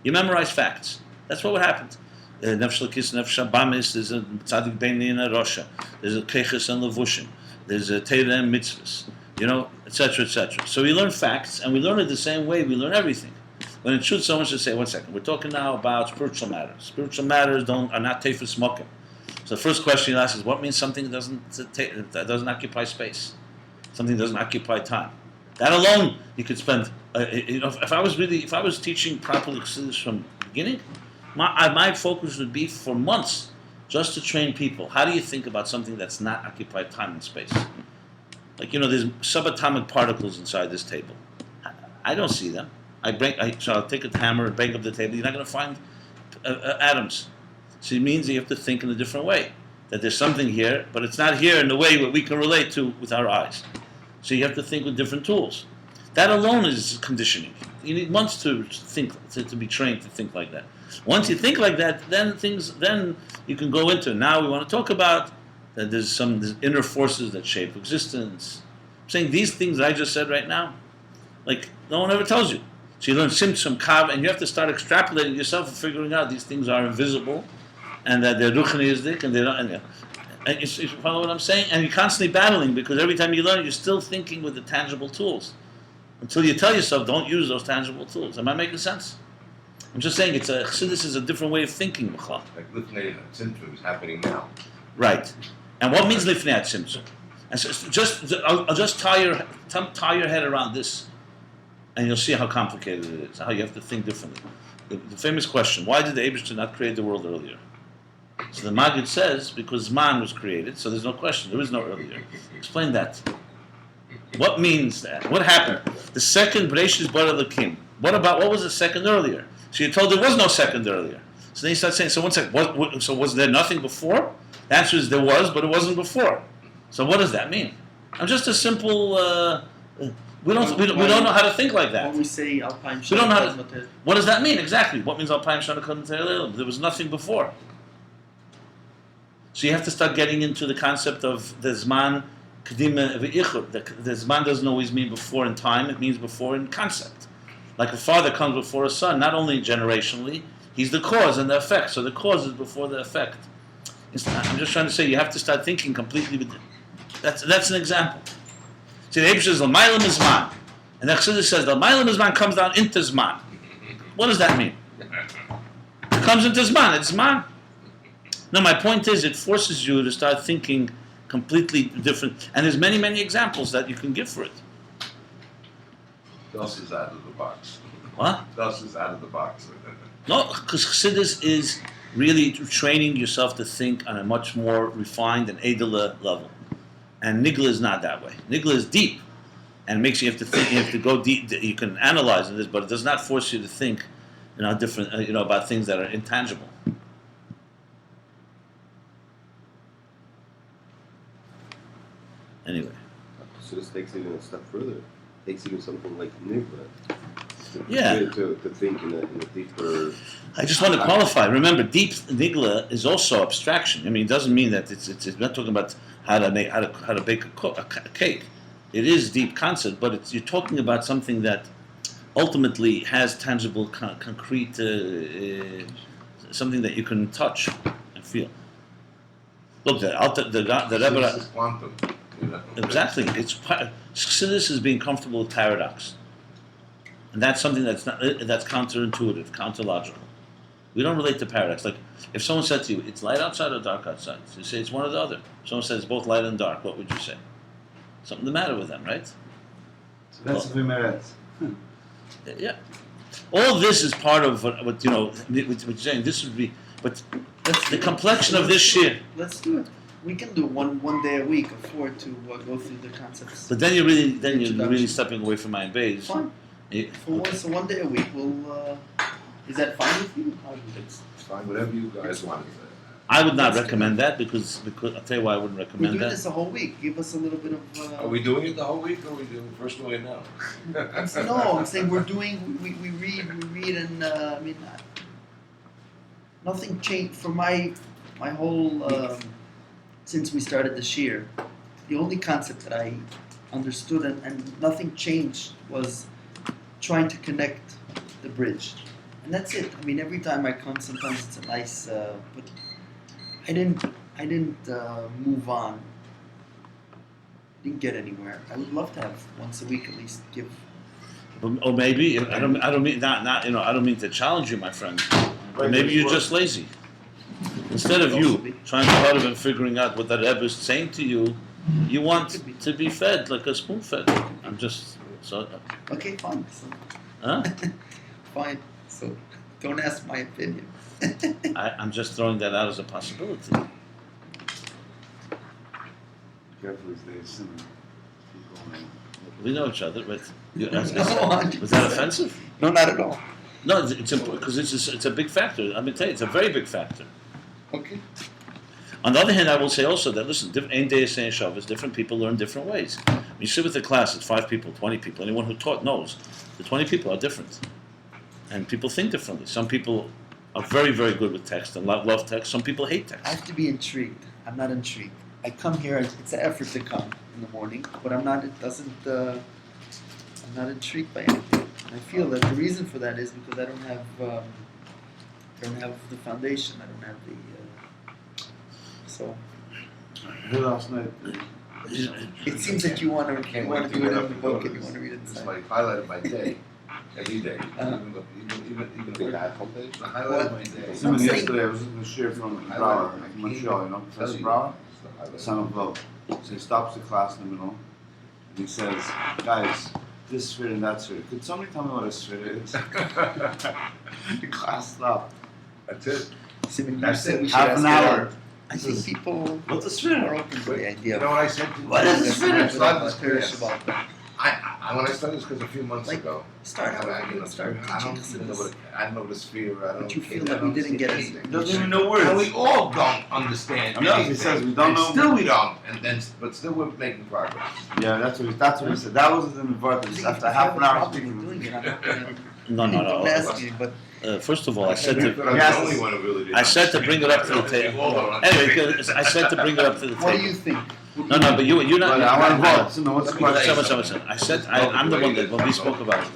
You memorize facts. That's what happened. Nefesh Lakis, Nefesh Abamis, there's a Tzadik Beini and a Rosha, there's a Keches and Levushim, there's a Teirah and Mitzvahs, etc., etc. So we learn facts, and we learn it the same way we learn everything. When it should, someone should say, 1 second, we're talking now about spiritual matters. Spiritual matters are not tefus mokim. So the first question you ask is, what means something that doesn't occupy space? Something doesn't occupy time. That alone, you could spend, if I was teaching properly Chassidus from the beginning, my focus would be for months just to train people. How do you think about something that's not occupied time and space? Like, there's subatomic particles inside this table. I don't see them. So I'll take a hammer and break up the table. You're not going to find atoms. So it means you have to think in a different way. That there's something here, but it's not here in the way that we can relate to with our eyes. So you have to think with different tools. That alone is conditioning. You need months to think, to be trained to think like that. Once you think like that, then you can go into. Now we want to talk about that there's inner forces that shape existence. I'm saying these things that I just said right now, like no one ever tells you. So you learn Simtsum, Kav, and you have to start extrapolating yourself and figuring out these things are invisible, and that they're ruchniistic, and they don't. And you follow what I'm saying? And you're constantly battling, because every time you learn, you're still thinking with the tangible tools. Until you tell yourself, don't use those tangible tools. Am I making sense? I'm just saying, Chassidus is a different way of thinking. Like Lifnei Tzimtzum is happening now. Right. And what means Lifnei Tzimtzum? And so I'll just tie your head around this, and you'll see how complicated it is, how you have to think differently. The famous question, why did the Eibishter not create the world earlier? So the Maggid says, because man was created, so there's no question, there is no earlier. Explain that. What means that? What happened? The second Bereshis Bara Elokim. What was the second earlier? So you're told there was no second earlier. So then you start saying, so one second, so was there nothing before? The answer is there was, but it wasn't before. So what does that mean? I'm just a simple. We don't know how to think like that. When we say Alpine We don't know how to. What does that mean exactly? What means Alpine Shana Kodem Te'elel? There was nothing before. So you have to start getting into the concept of the Zman Kedima V'ichur. The Zman doesn't always mean before in time; it means before in concept. Like a father comes before a son, not only generationally, he's the cause and the effect. So the cause is before the effect. I'm just trying to say you have to start thinking completely with it. That's an example. See, the Hebrew says L'mayla Mizman, and the Chassidus says L'mayla Mizman comes down into Zman. What does that mean? It comes into Zman. It's Zman. No, my point is it forces you to start thinking completely different. And there's many, many examples that you can give for it. Das is out of the box. What? Das is out of the box. No, because Chassidus is really training yourself to think on a much more refined and edela level. And Nigla is not that way. Nigla is deep, and makes you have to think. You have to go deep. You can analyze this, but it does not force you to think, different, about things that are intangible. Anyway. So this takes it even a step further. Takes even something like Nigla. To think in a deeper. I just want to qualify. Remember, deep nigla is also abstraction. I mean, it doesn't mean that it's not talking about how to bake a cake. It is deep concept, but you're talking about something that ultimately has tangible, concrete, something that you can touch and feel. Look, the Rebbe. This is quantum. Exactly. Chassidus is being comfortable with paradox. And that's something that's counterintuitive, counterlogical. We don't relate to paradox. Like if someone said to you, "It's light outside or dark outside," so you say it's one or the other. If someone says it's both light and dark, what would you say? Something the matter with them, right? That's the merit. Yeah. All this is part of what you're saying. This would be, but the complexion of this year. Let's do it. We can do one day a week, afford to go through the concepts. But then you're really stepping away from Ayin Beis. Fine. So one day a week, we'll. Is that fine with you? It's fine, whatever you guys want. I would not recommend that because I'll tell you why I wouldn't We're recommend doing that. this a whole week. Give us a little bit of. Are we doing it the whole week, or are we doing first doing it now? No, I'm saying we read, and nothing changed for my whole since we started this year. The only concept that I understood and nothing changed was trying to connect the bridge, and that's it. I mean, every time I come, sometimes it's a nice, but I didn't move on. Didn't get anywhere. I would love to have once a week at least give. Or maybe I don't mean not I don't mean to challenge you, my friend. But maybe you're just lazy. Instead of you trying harder and figuring out what that Rebbe is saying to you, you want to be fed like a spoon fed. I'm just so. Okay, fine. So, Huh? fine. So, don't ask my opinion. I'm just throwing that out as a possibility. Careful these days. People, We know each other, but No, was that offensive? No, not at all. No, it's important because it's a big factor. I'm gonna tell you, it's a very big factor. Okay. On the other hand, I will say also that listen, Ein Day saying Shabbos, different people learn different ways. When you sit with a class, it's 5 people, 20 people. Anyone who taught knows the 20 people are different, and people think differently. Some people are very, very good with text and love text. Some people hate I text. have to be intrigued. I'm not intrigued. I come here. It's an effort to come in the morning, but I'm not. It doesn't. I'm not intrigued by anything. And I feel that the reason for that is because I don't have the foundation. I don't have the. So I heard last night. it seems that you want to Can't do wait it to get in up the and go book to and you this. want to read it It's inside. like highlight of my day, every day. Uh-huh. Even Think I have homepage? the highlight of my day. Someone saying- yesterday, I was in the share from Brower, from Montreal, Professor Brower, son of Bo. So he stops the class in the middle, and he says, guys, this sphere and that sphere. Could somebody tell me what a sphere is? The class stopped. That's it. See, when you That's said it. we should Half ask an it hour. out. I think people What's a are sphere? open to the idea. You know what I said to you? What is the When I spirit started of this class, class? when I started this class a few months Like, ago, Start out. I don't Start teaching even know us. what I don't know what a sphere. I don't. But you feel I like we don't didn't get understand it. He doesn't even know And words. we all don't understand. No, he anything. says we don't And know. Still we don't, but still we're making progress. Yeah, that's what he said. That wasn't in the verse. I think After if half you an have a hour problem speaking. with doing it, I'm not gonna. No, Don't ask me, but First of all, I said Maybe to I'm Yes. the only one who really didn't I said to bring it up to the understand. table. We all don't Anyway, understand. 'cause I said to bring it up to the what do you table. think? No, but you're not. But I want to vote. So no, what's the Let me tell question? you Someone. I said I'm the one that when we spoke about it.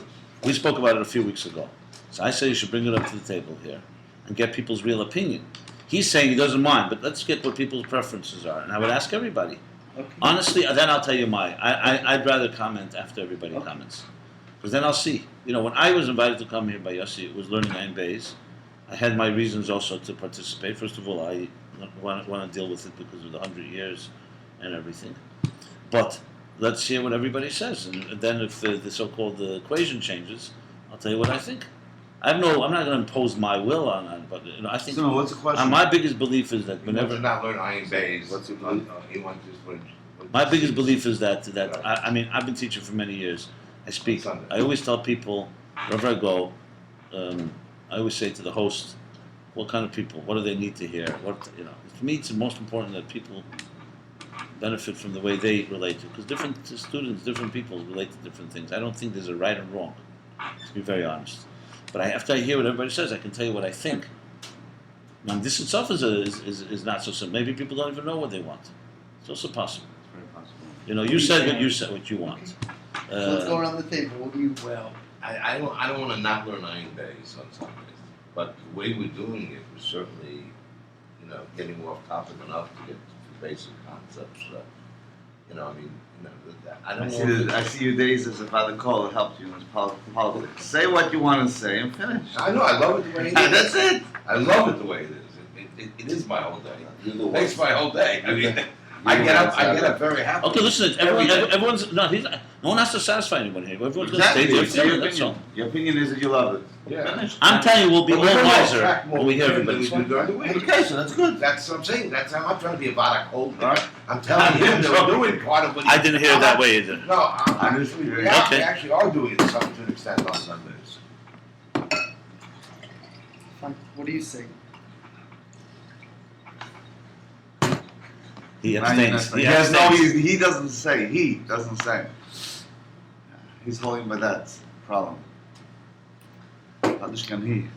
We spoke about it a few weeks ago. So I say you should bring it up to the table here and get people's real opinion. He's saying he doesn't mind, but let's get what people's preferences are. And I would ask everybody. Okay. Honestly, then I'll tell you I'd rather comment after everybody comments. Because then I'll see. You know, when I was invited to come here by Yossi, it was learning Ayin Beis. I had my reasons also to participate. First of all, I want to deal with it because of the 100 years and everything. But let's hear what everybody says. And then if the so-called equation changes, I'll tell you what I think. I'm not going to impose my will on it, but you know, I think So no, what's the question? my biggest belief is that He wants whenever to not learn Ayin Beis. What's it He wants to just learn. my biggest belief is that I mean I've been teaching for many years. I speak. Sunday. I always tell people wherever I go. I always say to the host, "What kind of people? What do they need to hear? What you know?" For me, it's the most important that people benefit from the way they relate to. Because different students, different people relate to different things. I don't think there's a right and wrong. To be very honest, but after I hear what everybody says, I can tell you what I think. Now, this itself is not so simple. Maybe people don't even know what they want. It's also possible. It's very possible. You know, you said what you want. So let's go around the table. What do you? Well, I don't want to not learn Ayin Beis on Sundays, but the way we're doing it, we're certainly, you know, getting off topic enough to get to basic concepts. You know, I mean, you know, I don't know. I see your days as a father call that helped you in politics. Say what you want to say and finish. I know, I love it the way it is. That's it. I love it the way it is. It is my whole day. You're the It makes one. my whole day. I mean, You're the I one get up very happy. Okay, listen. Everyone's no. No one has to satisfy anyone here. Everyone's going to Exactly. stay there. It's your That's all. opinion. Your opinion is that you love it. Yeah. Finish. I'm telling you, we'll be But all we're gonna wiser attract more when we hear than everybody's. we do during the week. Okay, so that's good. That's what I'm saying. I'm not trying to be a Barak holder. All right. I'm telling you, they're doing part of what I didn't hear it that way either. No, I'm just we curious. Okay. actually are doing it to an extent on Sundays. Fine. What do you say? He Now you're abstains. not- He Yes, no, abstains. he doesn't say. He doesn't say. He's holding by that problem. Haddish can he.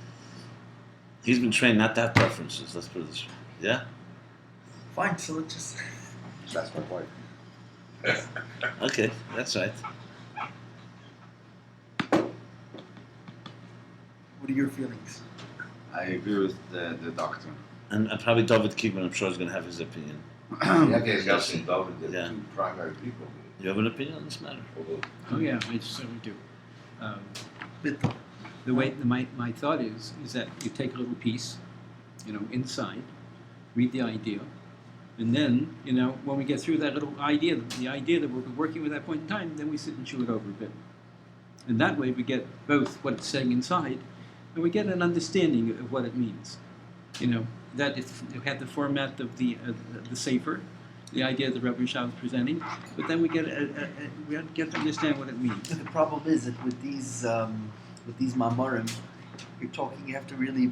He's been trained not to have preferences. Let's put it this way. Yeah. Fine. So let's just. That's my point. Okay, that's right. What are your feelings? I agree with the doctor. And probably David Kiegman, I'm sure, is going to have his opinion. Okay, Jacobson, David, the Yeah. two primary people. You have an opinion on this matter? Although Oh yeah, I certainly do. Bit. The way my thought is that you take a little piece, inside, read the idea, and then when we get through that little idea, the idea that we're working with at that point in time, then we sit and chew it over a bit, and that way we get both what it's saying inside, and we get an understanding of what it means. That it had the format of the Sefer, the idea that Rabbi Shah was presenting, but then we get to understand what it means. The problem is that with these mamarim, you're talking. You have to really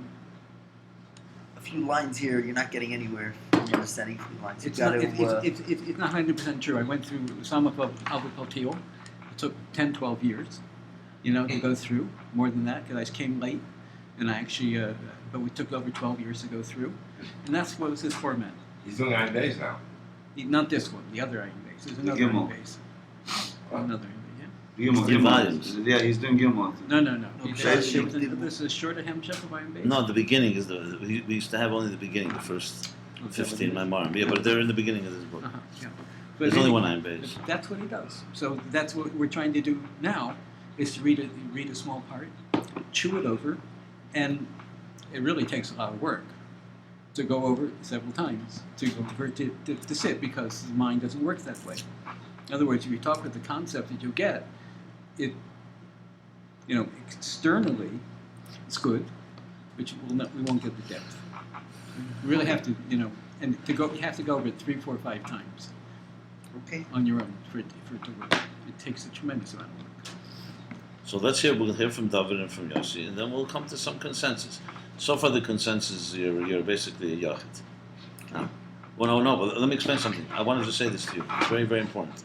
a few lines here. You're not getting anywhere from understanding a few lines. It's You've not, got to. it's not 100% true. I went through some of Albert Paltiel. It took 10, 12 years, to go through. More than that, because I came late, and I actually, but we took over 12 years to go through, and that's what was his format. he's doing 9 days now. Not this one, the other Ayin Beis. There's another Gimel. Ayin Beis. Another Ayin Beis, Gilmore. Three volumes. Yeah, he's doing Gilmore. yeah. No. No, This is a shorter Hemshech of Ayin Beis. No, the beginning is we used to have only the beginning, the first 15 Maimarim. Yeah, but they're in the beginning of this book. Yeah. There's only one Ayin Beis. That's what he does. So that's what we're trying to do now, is to read a small part, chew it over, and it really takes a lot of work to go over it several times, for it to sit, because the mind doesn't work that way. In other words, if you talk with the concept that you get, it, externally, it's good, but we won't get the depth. You really have to, and you have to go over it 3, 4, 5 times Okay. on your own for it to work. It takes a tremendous amount of work. So we'll hear from David and from Yossi, and then we'll come to some consensus. So far, the consensus, you're basically a yachid. Huh? Well, no, but let me explain something. I wanted to say this to you. It's very, very important.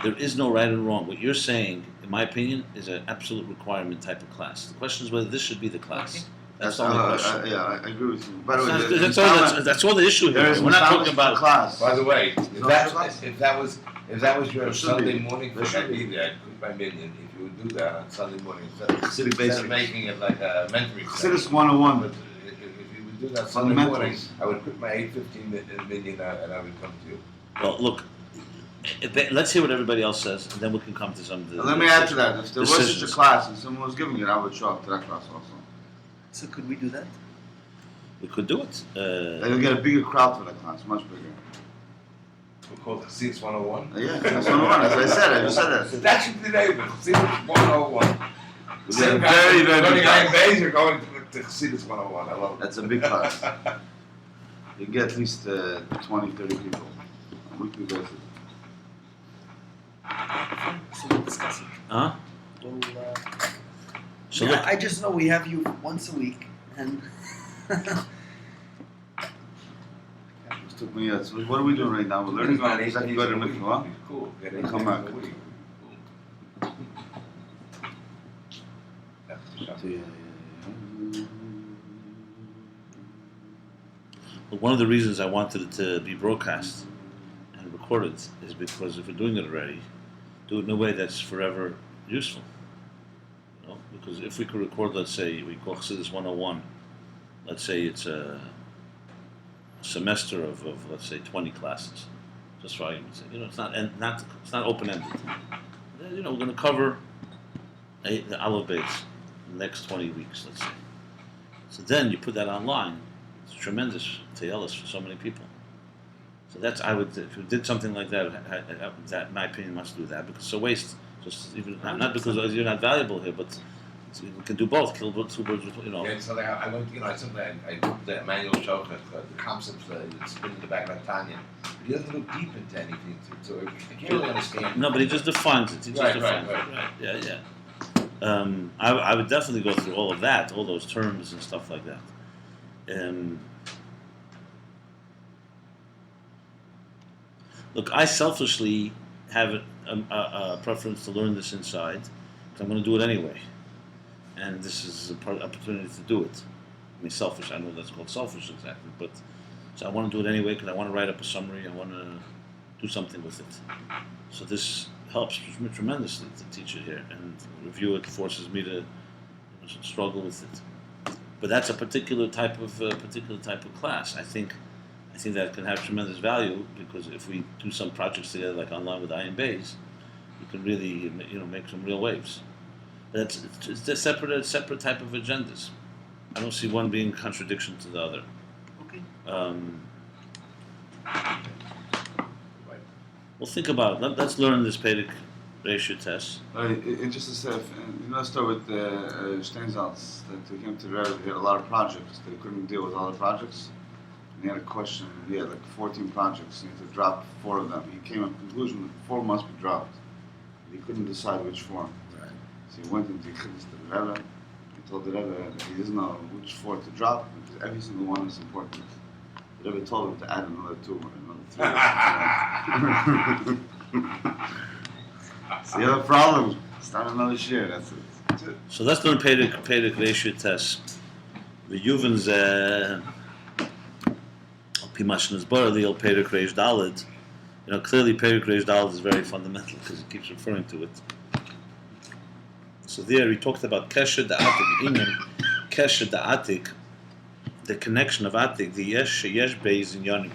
There is no right and wrong. What you're saying, in my opinion, is an absolute requirement type of class. The question is whether this should be the class. That's the only question. Yeah, I agree with you. By the way, That's all the issue here. We're not talking about class. By the way, if No, that class. if that was your There should Sunday be. morning There thing, should I'd be. be there. I'd cook my minion. If you would do that on Sunday morning Civic instead basics. of making it like a mentoring Chassidus session. 101. But if you would do that Sunday morning, Fundamentals. I would quit my 8:15 million and I would come to you. Well, look. Let's hear what everybody else says, and then we can come to some. Let me add to that. If there was such a decisions. class and someone was giving it, I would show up to that class also. So could we do that? We could do it. They'll get a bigger crowd for that class, much bigger. We'll call it Chassidus 101. Yeah, that's 101. As I said, I just said that. That should be the name of it. Chassidus 101. They're very, very Going big to Ayin class. Beis, you're going to Chassidus 101. I love it. That's a big class. You get at least 20, 30 people on a weekly basis. So we'll discuss it. Huh? We'll, So yeah, look. I just know we have you once a week, and It took me, so what are we doing right now? We're learning on Eight exactly days go to a week. mikvah. Cool. Get And 8 come days back. a week. Cool. That's the shot. But one of the reasons I wanted it to be broadcast and recorded is because if we're doing it already, do it in a way that's forever useful. Because if we could record, let's say, we call Chassidus 101, let's say it's a semester of let's say 20 classes, just for argument's sake. It's not open-ended. We're going to cover the Ayin Beis in the next 20 weeks, let's say. So then you put that online. It's tremendous tayelus for so many people. So if you did something like that, that in my opinion must do that, because it's a waste. Just even not because you're not valuable here, but we can do both. Kill two birds with Yeah, so I went, I took the Emmanuel Shoka, the concepts that's been in the back of Tanya. He doesn't look deep into anything, so I can't really understand. No, but he just defines it. He just Right, defines right. it. Right. Yeah. I would definitely go through all of that, all those terms and stuff like that. Look, I selfishly have a preference to learn this inside, because I'm going to do it anyway. And this is an opportunity to do it. I mean, selfish, I know that's called selfish exactly, but so I want to do it anyway because I want to write up a summary, I want to do something with it. So this helps me tremendously to teach it here, and review it forces me to struggle with it. But that's a particular type of class. I think that can have tremendous value, because if we do some projects together, like online with Ayin Beis, we can really make some real waves. But it's a separate type of agendas. I don't see one being contradiction to the other. okay. Well, think about it. Let's learn this Pedic ratio test. And just to say, start with Steinsaltz, that he came to Rebbe, he had a lot of projects, that he couldn't deal with all the projects. And he had a question, he had like 14 projects, he had to drop 4 of them. He came to the conclusion that 4 must be dropped. He couldn't decide which 4. Right. So he went into the Chiddush to the Rebbe, he told the Rebbe that he doesn't know which 4 to drop, because every single one is important. The Rebbe told him to add another 2 or another 3. So you have a problem, start another share, that's it. So let's learn Pedic ratio test. The Yuvan's Pimashnas Bar, the old Pedic Reish Daled. Clearly Pedic Reish Daled is very fundamental because he keeps referring to it. So there he talked about Kesher Da'atik, Inyan, Kesher Da'atik, the connection of Atik, the Yesh Beis in Yonim.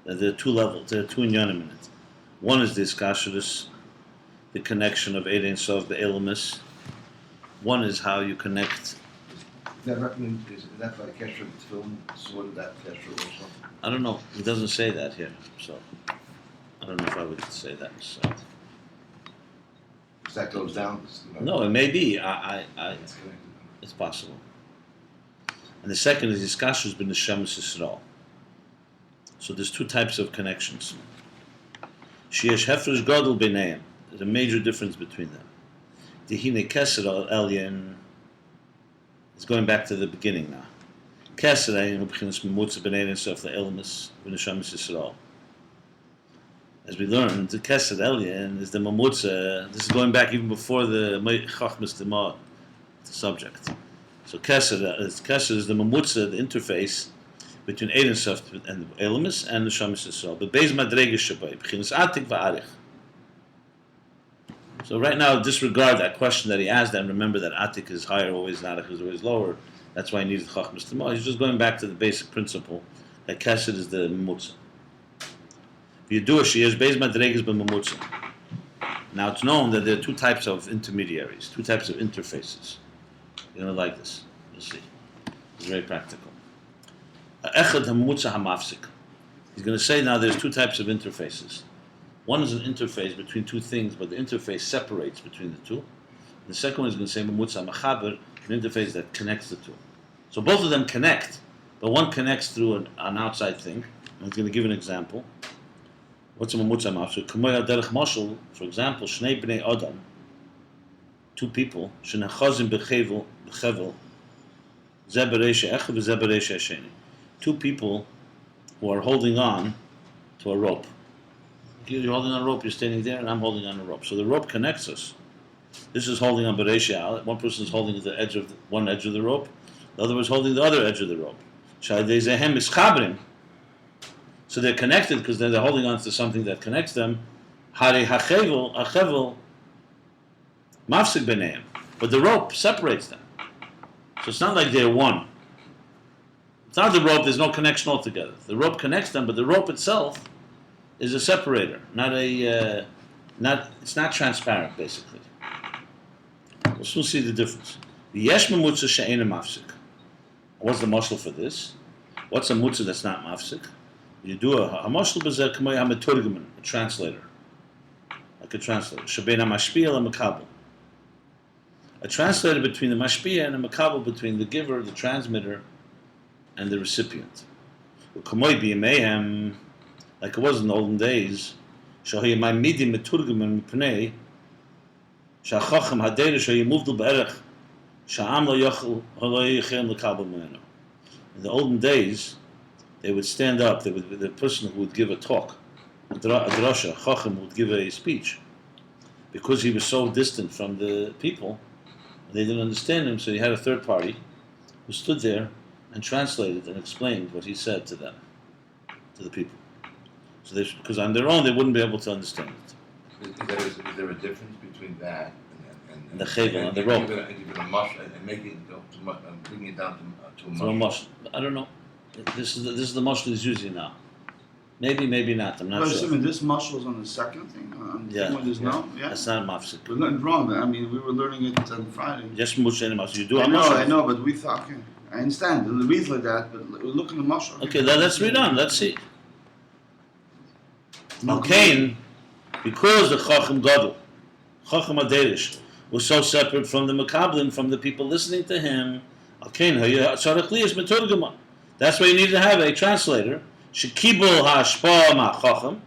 There are 2 levels, there are 2 in Yonim in it. One is the Iskashadus, the connection of Eid Ein Sof, the Elamis. One is how you connect. Is that like Kesher film, sort of that Kesher or something? I don't know. It doesn't say that here, so I don't know if I would say that. So. Because that goes down. No, it may be. It's connected. It's possible. And the second is Yiskashus bin Neshamas Yisrael. So there's two types of connections. Sheyesh Hefresh Gadol B'neihem. There's a major difference between them. Dihine Keser Elyon is going back to the beginning now. Keser Elyon B'chinas Memutza B'nei Sof the Elmas B'Neshamas Yisrael. As we learned, the Keser Elyon is the Memutza. This is going back even before the Chachmas Dema subject. So Keser is the Memutza, the interface between Ein Sof and the Elmas and the Neshamas Yisrael. But Beis Madrega Shabbai B'chinas Atik V'Arich. So right now, disregard that question that he asked, and remember that Atik is higher, always Arich is always lower. That's why he needs Chachmas Dema. He's just going back to the basic principle that Keser is the Memutza. You do a Sheyesh Beis Madregas b'Memutza. Now it's known that there are two types of intermediaries, two types of interfaces. You're going to like this. You'll see. It's very practical. Echad HaMemutza HaMafsik. He's going to say now there's two types of interfaces. One is an interface between two things, but the interface separates between the two. The second one is going to say Memutza HaMachaber, an interface that connects the two. So both of them connect, but one connects through an outside thing. And he's going to give an example. What's a Memutza Mafsik? Kamoya Derech Moshel, for example, Shnei Bnei Adam, two people, Shenachazim Bechevel, Zeh Bereisha Echad, Zeh Bereisha Hasheni. Two people who are holding on to a rope. You're holding on a rope, you're standing there, and I'm holding on a rope. So the rope connects us. This is holding on Bereisha. One person is holding the edge of one edge of the rope, the other is holding the other edge of the rope. Shadei Zehem Ischabrim. So they're connected because they're holding on to something that connects them. Hare hachevel, mafsik b'neihem. But the rope separates them. So it's not like they're one. It's not the rope, there's no connection altogether. The rope connects them, but the rope itself is a separator, it's not transparent, basically. We'll soon see the difference. The yesh memutza she'ena mafsik. What's the mashal for this? What's a mutza that's not mafsik? You do a mashal b'zeh k'moy ha-meturgeman, a translator, like a translator. Shebein ha-mashpia la-makabel. A translator between the mashpia and the makabel, between the giver, the transmitter, and the recipient. K'moy b'yemeihem, like it was in the olden days. Shehoy ma'midim meturgeman mipnei sha'chacham hadeir she'yimuvdul b'erech sha'am lo yochel ha'lo l'kabel menu. In the olden days, they would stand up. The person who would give a talk, a drasha, chacham, would give a speech, because he was so distant from the people, they didn't understand him. So he had a third party who stood there and translated and explained what he said to them, to the people. So because on their own they wouldn't be able to understand it. Is there a difference between that and the chevel and the rope? Even a mush and making bringing it down to a mush. I don't know. This is the mushal he's using now. Maybe not. I'm not But sure. assuming this mushal is on the second thing, on the thing where there's no, yeah. That's not a mafsik. There's nothing wrong. I mean, we were learning it on Friday. Yes, mushal and mafsik. You do a I mushal. know, but we thought, okay, I understand. It reads like that, but look in the mushal. Okay, let's read on. Let's see. Cain, because the Chacham Gadol, Chacham Aderish, was so separate from the Makablim, from the people listening to him, that's why you need to have a translator, Shekibul HaHashpa MaChacham,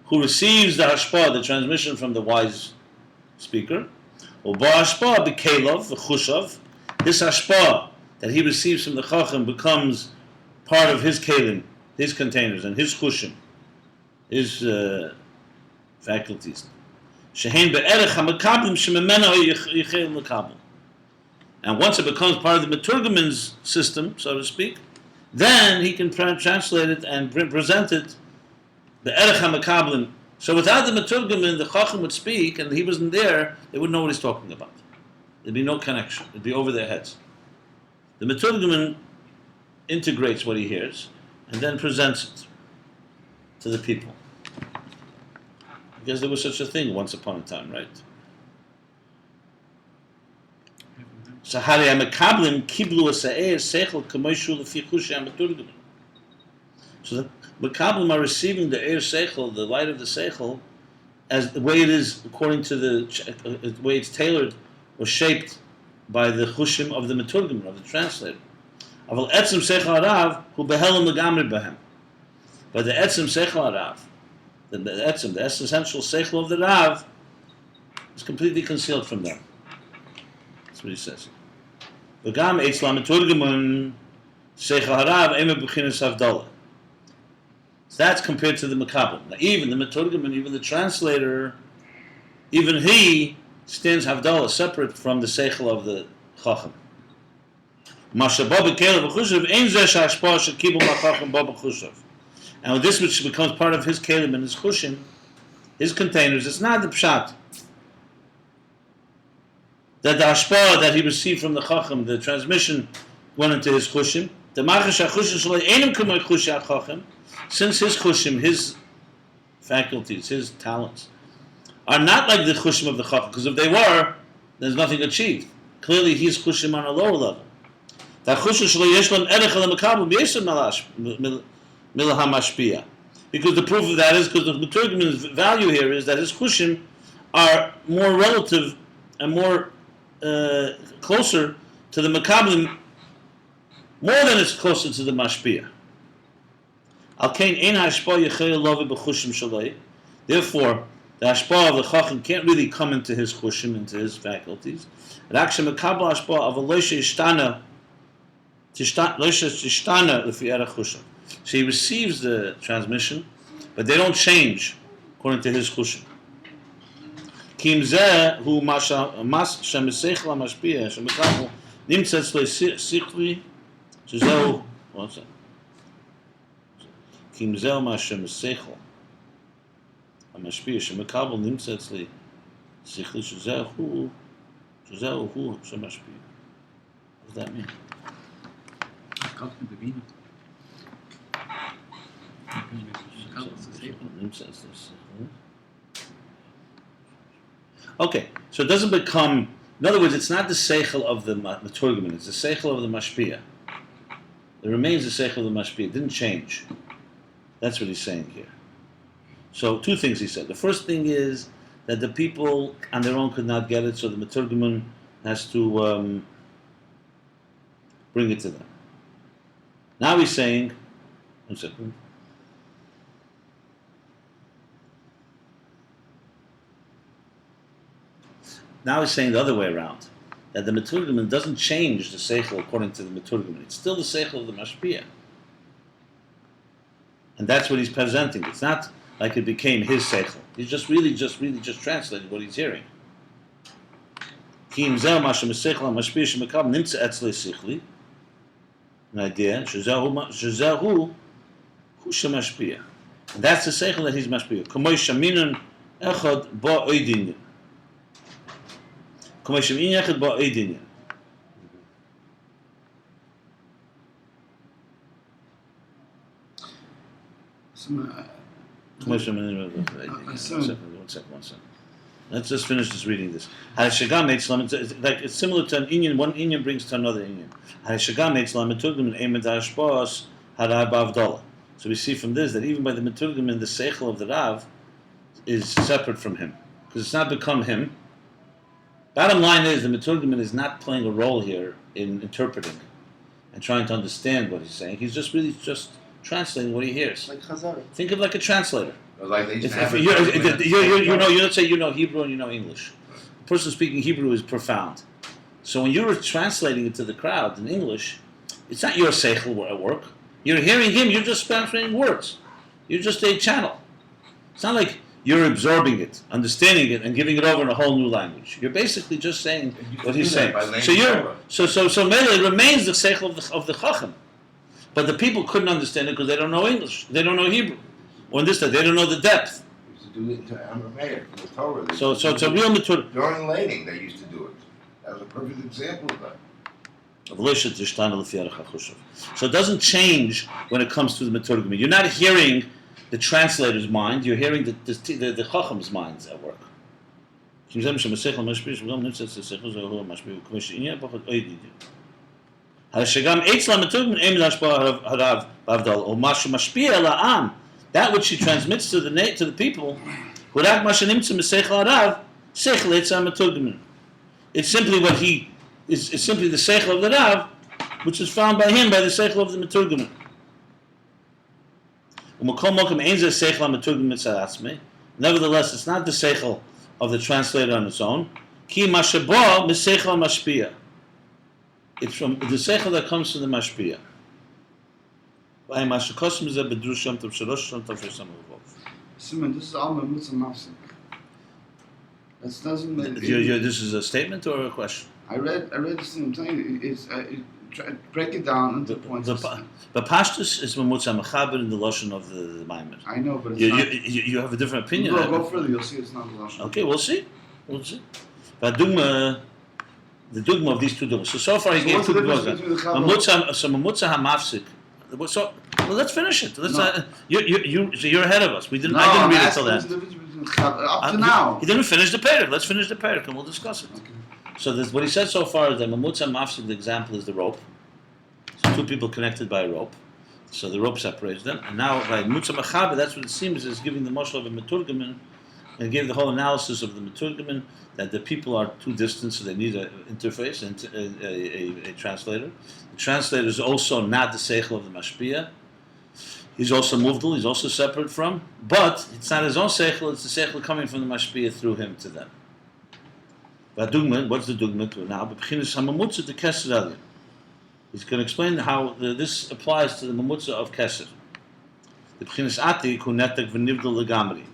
who receives the Hashpa, the transmission from the wise speaker, Uba Hashpa B'Kelov, V'Chushav, this Hashpa that he receives from the Chacham becomes part of his kelim, his containers, and his chushim, his faculties. Shehein be'erech ha'makablim shememena yichel makabel. And once it becomes part of the Meturgeman's system, so to speak, then he can translate it and present it be'erech ha'makablim. So without the Meturgeman, the Chacham would speak, and he wasn't there, they wouldn't know what he's talking about. There'd be no connection. It'd be over their heads. The Meturgeman integrates what he hears and then presents it to the people. Because there was such a thing once upon a time, right? So Hari HaMekablim kiblu asa'er seichel k'moishu lefi chushi HaMeturgeman. So the Mekablim are receiving the air seichel, the light of the seichel, as the way it is according to the way it's tailored or shaped by the chushim of the meturgim, of the translator. Aval etzem seichel harav hu behelam legamri behem. But the etzem seichel harav, the essential seichel of the Rav, is completely concealed from them. That's what he says. V'gam eitzlam meturgimun seichel harav eme b'chinas havdalah. So that's compared to the Makabel. Now even the meturgimun, even the translator, even he stands havdalah separate from the seichel of the chacham. And this which becomes part of his kelim and his chushim, his containers, it's not the pshat that the hashpah that he received from the chacham, the transmission, went into his chushim. The machash chushim shalei enim k'may chushim chacham, since his chushim, his faculties, his talents, are not like the chushim of the chacham, because if they were, there's nothing achieved. Clearly, he's chushim on a lower level. That chushim shalei yesh lam erech al mekabel b'yesem milah hamashpia. Because the proof of that is because the Meturgimin's value here is that his chushim are more relative and more closer to the Makablim, more than it's closer to the Mashpia. Therefore, the hashpah of the chacham can't really come into his chushim, into his faculties. So he receives the transmission, but they don't change according to his chushim. Kim zeh hu mas shemesechel hamashpia shemekabel nimtza tzlei sichli shezeu what's that? Kim zeh mas shemesechel hamashpia shemekabel nimtza tzlei sichli shezeu hu shemashpia. What does that mean? Okay, so it doesn't become. In other words, it's not the seichel of the meturgimin; it's the seichel of the mashpia. It remains the seichel of the mashpia. It didn't change. That's what he's saying here. So, two things he said. The first thing is that the people on their own could not get it, so the meturgimin has to bring it to them. Now he's saying, one second. Now he's saying the other way around, that the Meturgimin doesn't change the Seichel according to the Meturgimin. It's still the Seichel of the Mashpia. And that's what he's presenting. It's not like it became his Seichel. He's just really translating what he's hearing. An idea, Shazahu Mashpia. And that's the Seichel that he's Mashpia. Kamoy Shaminun Echad Ba Oidinyan. Kamoy Shaminun Echad Ba Oidinyan. One second. Let's just finish this reading this. It's similar to an Inyan. One Inyan brings to another Inyan. So we see from this that even by the Meturgimin, the Seichel of the Rav is separate from him. Because it's not become him. Bottom line is, the Meturgimin is not playing a role here in interpreting and trying to understand what he's saying. He's just really translating what he hears. Like Chazari. Think of like a translator. Like they used to have You let's say you know Hebrew and you know English. The person speaking Hebrew is profound. So when you're translating it to the crowd in English, it's not your seichel at work. You're hearing him, you're just translating words. You're just a channel. It's not like you're absorbing it, understanding it, and giving it over in a whole new language. You're basically just saying what he's saying. So Mele remains the seichel of the Chacham. But the people couldn't understand it because they don't know English. They don't know Hebrew. Or in this, they don't know the depth. They used to do it in Aramaic, in the Torah. So it's a real matur. During laning, they used to do it. That was a perfect example of that. So it doesn't change when it comes to the Meturgim. You're not hearing the translator's mind, you're hearing the Chacham's minds at work. That which she transmits to the people, it's simply what he is simply the seichel of the Rav, which is found by him by the seichel of the Meturgeman. Nevertheless, it's not the seichel of the translator on its own. Ki mashabo miseichel mashpia. It's from the seichel that comes from the mashpia. Simon, this is all Mamutza Mafsik. That doesn't make This is a statement or a question? I read this thing. I'm telling you, break it down into points. The Pashtus is Mamutza Mechaber in the Lashon of the Maimer. I know, but it's not. You have a different opinion. Go further, you'll see it's not the Lashon. Okay, we'll see. But the dogma of these two dogmas. So far he gave what's two the difference dogmas. between the Chavah? Mamutza Hamafsik. So let's finish it. You're ahead of us. I didn't I'm read it asking till what's then. the difference between the Chavah up to now. He didn't finish the parak. Let's finish the parak and we'll discuss it. Okay. So what he said so far is that Mamutza Mafsik, the example is the rope. So two people connected by a rope. So the rope separates them. And now by Mamutza Mechaber, that's what it seems is giving the mashal of a Meturgeman and gave the whole analysis of the Meturgeman that the people are too distant, so they need an interface, a translator. The translator is also not the seichel of the mashpia. He's also muvdal, he's also separate from, but it's not his own seichel, it's the seichel coming from the mashpia through him to them. But dugma, what's the dugma to now? He's going to explain how this applies to the mamutza of keser. The b'chinas atik hu netek v'nivdal legamri.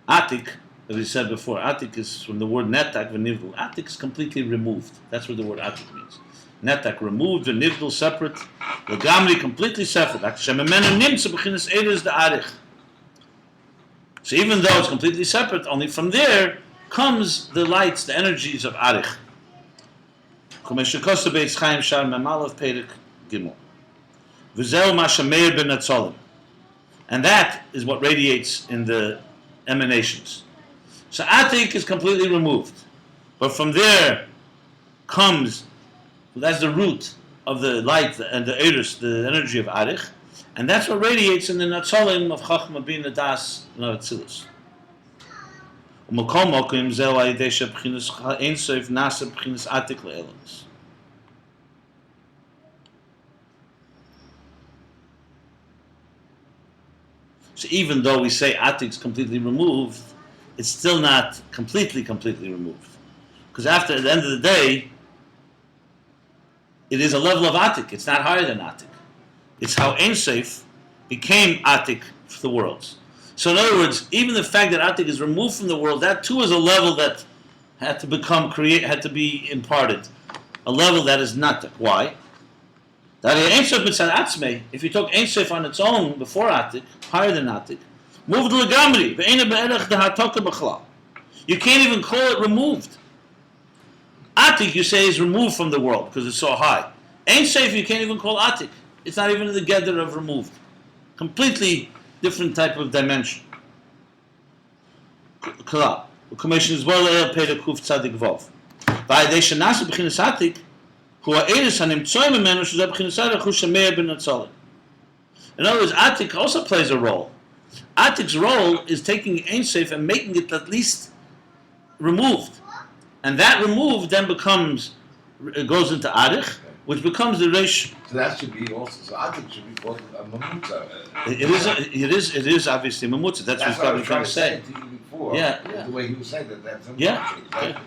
Atik, as we said before, atik is from the word netak v'nivdal. Atik is completely removed. That's what the word atik means. Netak, removed, v'nivdal, separate. Legamri, completely separate. So even though it's completely separate, only from there comes the lights, the energies of arich. And that is what radiates in the emanations. So Atik is completely removed. But from there comes, that's the root of the light and the Eirus, the energy of Arich. And that's what radiates in the Natzolim of Chachma Bina Das and Atzilus. So even though we say Atik is completely removed, it's still not completely removed. Because at the end of the day, it is a level of Atik. It's not higher than Atik. It's how Ein Sof became Atik for the worlds. So in other words, even the fact that Atik is removed from the world, that too is a level that had to be imparted. A level that is Natak. Why? That Ein Sof mitzad atzmei, if you took Ein Sof on its own before Atik, higher than Atik, moved legamri, ve'ena be'erech dehatoka b'chlal. You can't even call it removed. Atik, you say, is removed from the world because it's so high. Ein Sof, you can't even call Atik. It's not even in the gather of removed. Completely different type of dimension. Klar. Commission is well Peter Kuf Tzadik Vov. By they Shanasa B'chinas Atik, who are Eris Hanim Tzoyim Menu Shuzah B'chinas Atik Hu Shemeir Ben Natzolim. In other words, Atik also plays a role. Atik's role is taking Ein Sof and making it at least removed. And that removed then goes into Arich, which becomes the Reish. So that should be also. So I think it should be called a mamutza. It is obviously mamutza. That's what I I'm was trying to say. to you before. Yeah. The way he was saying that's a Yeah. mamutza, exactly.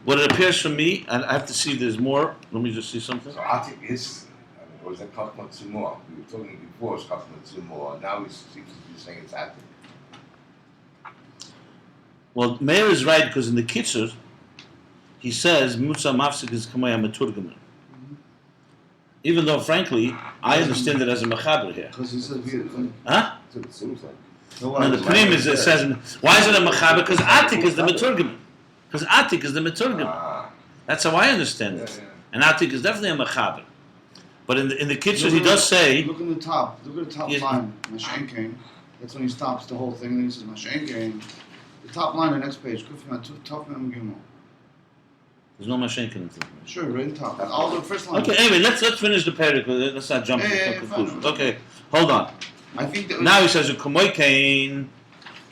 What it appears from me, and I have to see if there's more. Let me just see something. So I think it's. Or is that Chachma Tzumor? We were talking before it's Chachma Tzumor. Now he seems to be saying it's Atik. Well, Meir is right because in the Kitzur, he says Mutza Mafsik is Kamaya Meturgeman. Even though, frankly, I understand it as a Mechaber here. Because he said, Huh? That's what it seems like. And the Pnim is, it says, why is it a Mechaber? Because Atik is the Meturgeman. Because Atik is the Meturgeman. That's how I understand it. And Atik is definitely a Mechaber. But in the Kitzur, he does say. Look in the top. Look at the top Yes. line. Mashenkein. That's when he stops the whole thing. And then he says Mashenkein. The top line, the next page. Top Mem Gimel. There's no Mashenkin in it. Sure, right in top. All the first line. Okay, anyway, let's finish the parak. Let's not jump to Yeah, conclusions. fine. Okay, hold on. I think that Now he says, "U'kamoikein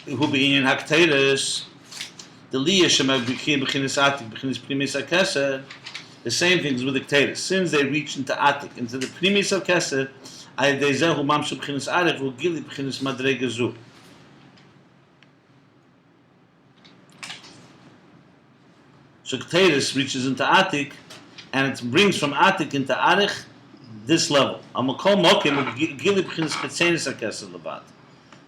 hu be'inyan hakteres." the Liyah Shema B'chinas Atik B'chinas Primis HaKesed, the same things with the Ketera. Since they reach into Atik, into the Primis HaKesed, Ayadei Zehu Mamshu B'chinas Arich V'gili B'chinas Madrega Zu. So Keteris reaches into Atik, and it brings from Atik into Arich this level.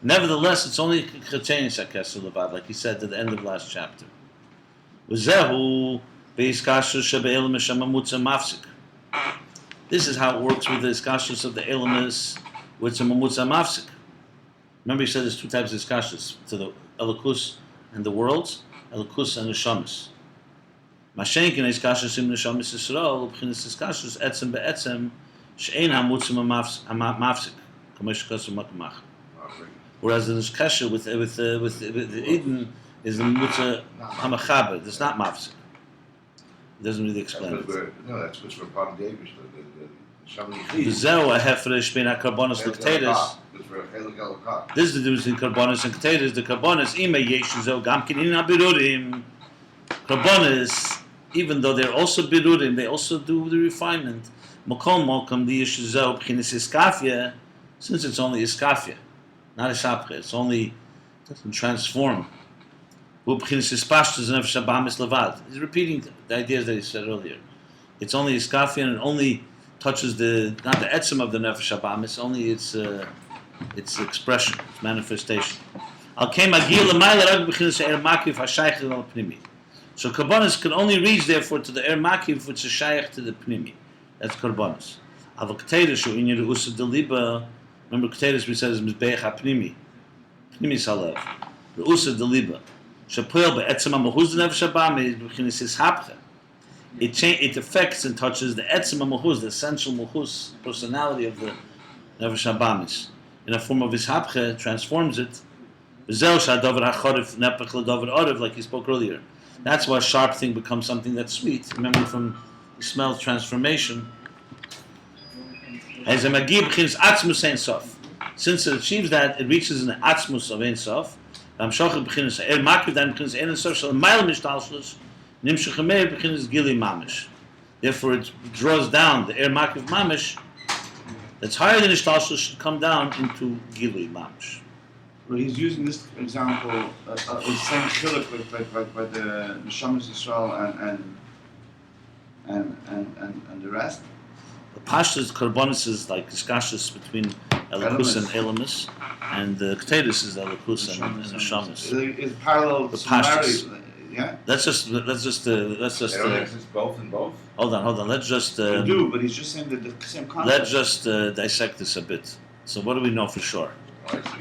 Nevertheless, it's only Chetzenis HaKesed Levad, like he said at the end of last chapter. This is how it works with the iskashus of the Elamis with the Mamutza Mafsik. Remember, he said there's two types of iskashus, to the Elikus and the worlds, Elikus and the Shamas. Mashenkin iskashus im Neshamis Yisrael, B'chinas iskashus etzem be'etzem, she'ein hamutzim mafsik, kamesh kasum makamach. Whereas the iskasha with the Eden is the mutza hamachaber. It's not mafsik. It doesn't really explain it. That's what's for Pam Davis. V'zeu ha'hefresh bein ha'karbonos l'kteres. This is the difference between karbonos and kteres. The karbonos ima yeshu zeu gam kinin ha'birurim. Karbonos, even though they're also birurim, they also do the refinement. Mokom mokom the yeshu zeu b'chinas iskafia, since it's only iskafia, not ishapche. It's only, it doesn't transform. He's repeating the ideas that he said earlier. It's only iskafia, and it only touches not the etzem of the nefesh habamis, only its expression, its manifestation. So karbonos can only reach, therefore, to the er makiv, which is shaykh to the pnimi. That's karbonos. Remember, Keteris we said is mizbeach hapnimi, pnimi salav, reusa deliba. It affects and touches the etzem mahuz, the essential mahuz, personality of the nefesh habamis. In a form of ishapche, transforms it. Like he spoke earlier. That's why a sharp thing becomes something that's sweet. Remember from the smell transformation. Since it achieves that, it reaches in the atzmus of Ein Sof. Therefore, it draws down the air makiv mamish that's higher than ishtalshus should come down into gili mamish. Well, he's using this example of the same chiluk by the Neshamas Yisrael and the rest. The pashtas karbonis is like iskashus between elikus and elamis, and the keteris is elikus and neshamas. It's parallel The similarities. pashtas. Yeah. Let's just. They don't exist both and both. Hold on. Let's just. They do, but he's just saying the same concept. Let's just dissect this a bit. So, what do we know for sure?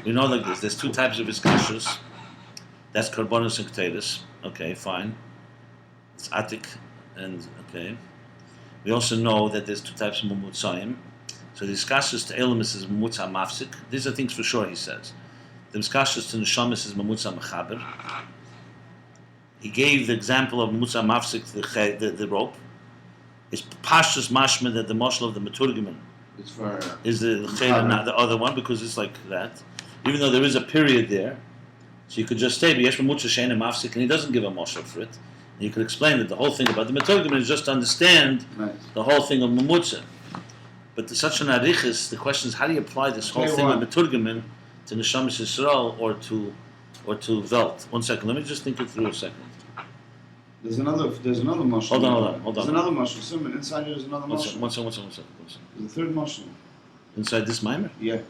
We know like this. There's two types of iskashus. That's karbonis and keteris. Okay, fine. It's atik and okay. We also know that there's two types of mumutzayim. So the iskashus to elamis is mamutza mafsik. These are things for sure, he says. The iskashus to neshamis is mamutza mechaber. He gave the example of mamutza mafsik, the rope. It's pashtus mashma that the mashal of the meturgiman It's for is the not the other one, because it's like that. Even though there is a period there, so you could just say yesh mamutza sheina mafsik, and he doesn't give a mashal for it. And you could explain that the whole thing about the meturgiman is just to understand the whole thing of mamutza. But to such an arichis, the question is, how do you apply this whole thing of meturgiman to neshamas Yisrael or to Welt? 1 second, let me just think it through a second. There's another mushroom. Hold on. There's another mushroom. Simon, inside here is another One mushroom. second. There's a third mushroom. Inside this mimer? Yeah.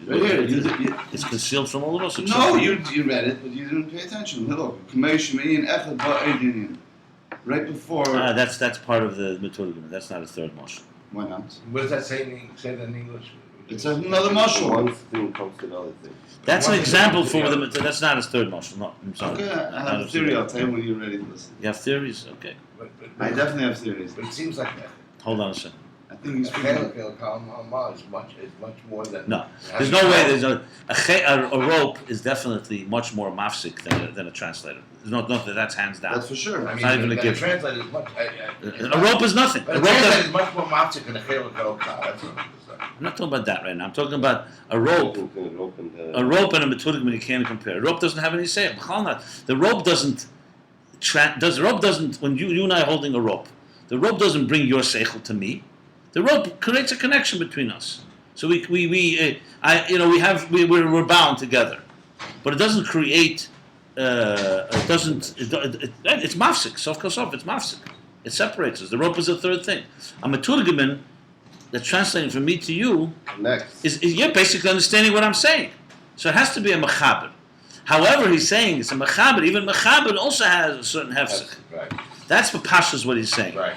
Right here. It's concealed from all of us? No, you read it, but you didn't pay attention. Look, right before. That's part of the meturgiman. That's not a third mushroom. Why not? What does that say that in English? It's another mushroom. One thing comes to another thing. That's an example for the. That's not a third mushroom. No, I'm sorry. Okay, I have a theory. I'll tell you when you're ready to listen. You have theories? Okay. But I definitely have theories. But it seems like that. Hold on a second. I think he's A speaking. chelik is much more than. No, there's no way. There's a rope is definitely much more mafsik than a translator. There's no, that's hands down. That's for sure. I mean, not even a the gift. translator is much. A rope is nothing. But A a rope translator doesn't. is much more mafsik than a chelik elka. That's what I'm saying. I'm not talking about that right now. I'm talking about a rope. A rope and a meturgim you can't compare. A rope doesn't have any say. The rope doesn't. The rope doesn't. When you and I are holding a rope, the rope doesn't bring your seichel to me. The rope creates a connection between us. So we're bound together, but it doesn't create. It's mafsik. Sof kosof. It's mafsik. It separates us. The rope is the third thing. A meturgimin that's translating from me to you Next. is you're basically understanding what I'm saying. So it has to be a mechaber. However, he's saying it's a mechaber. Even mechaber also has a certain hefsek. Right. That's what Pasha's what he's saying. Right.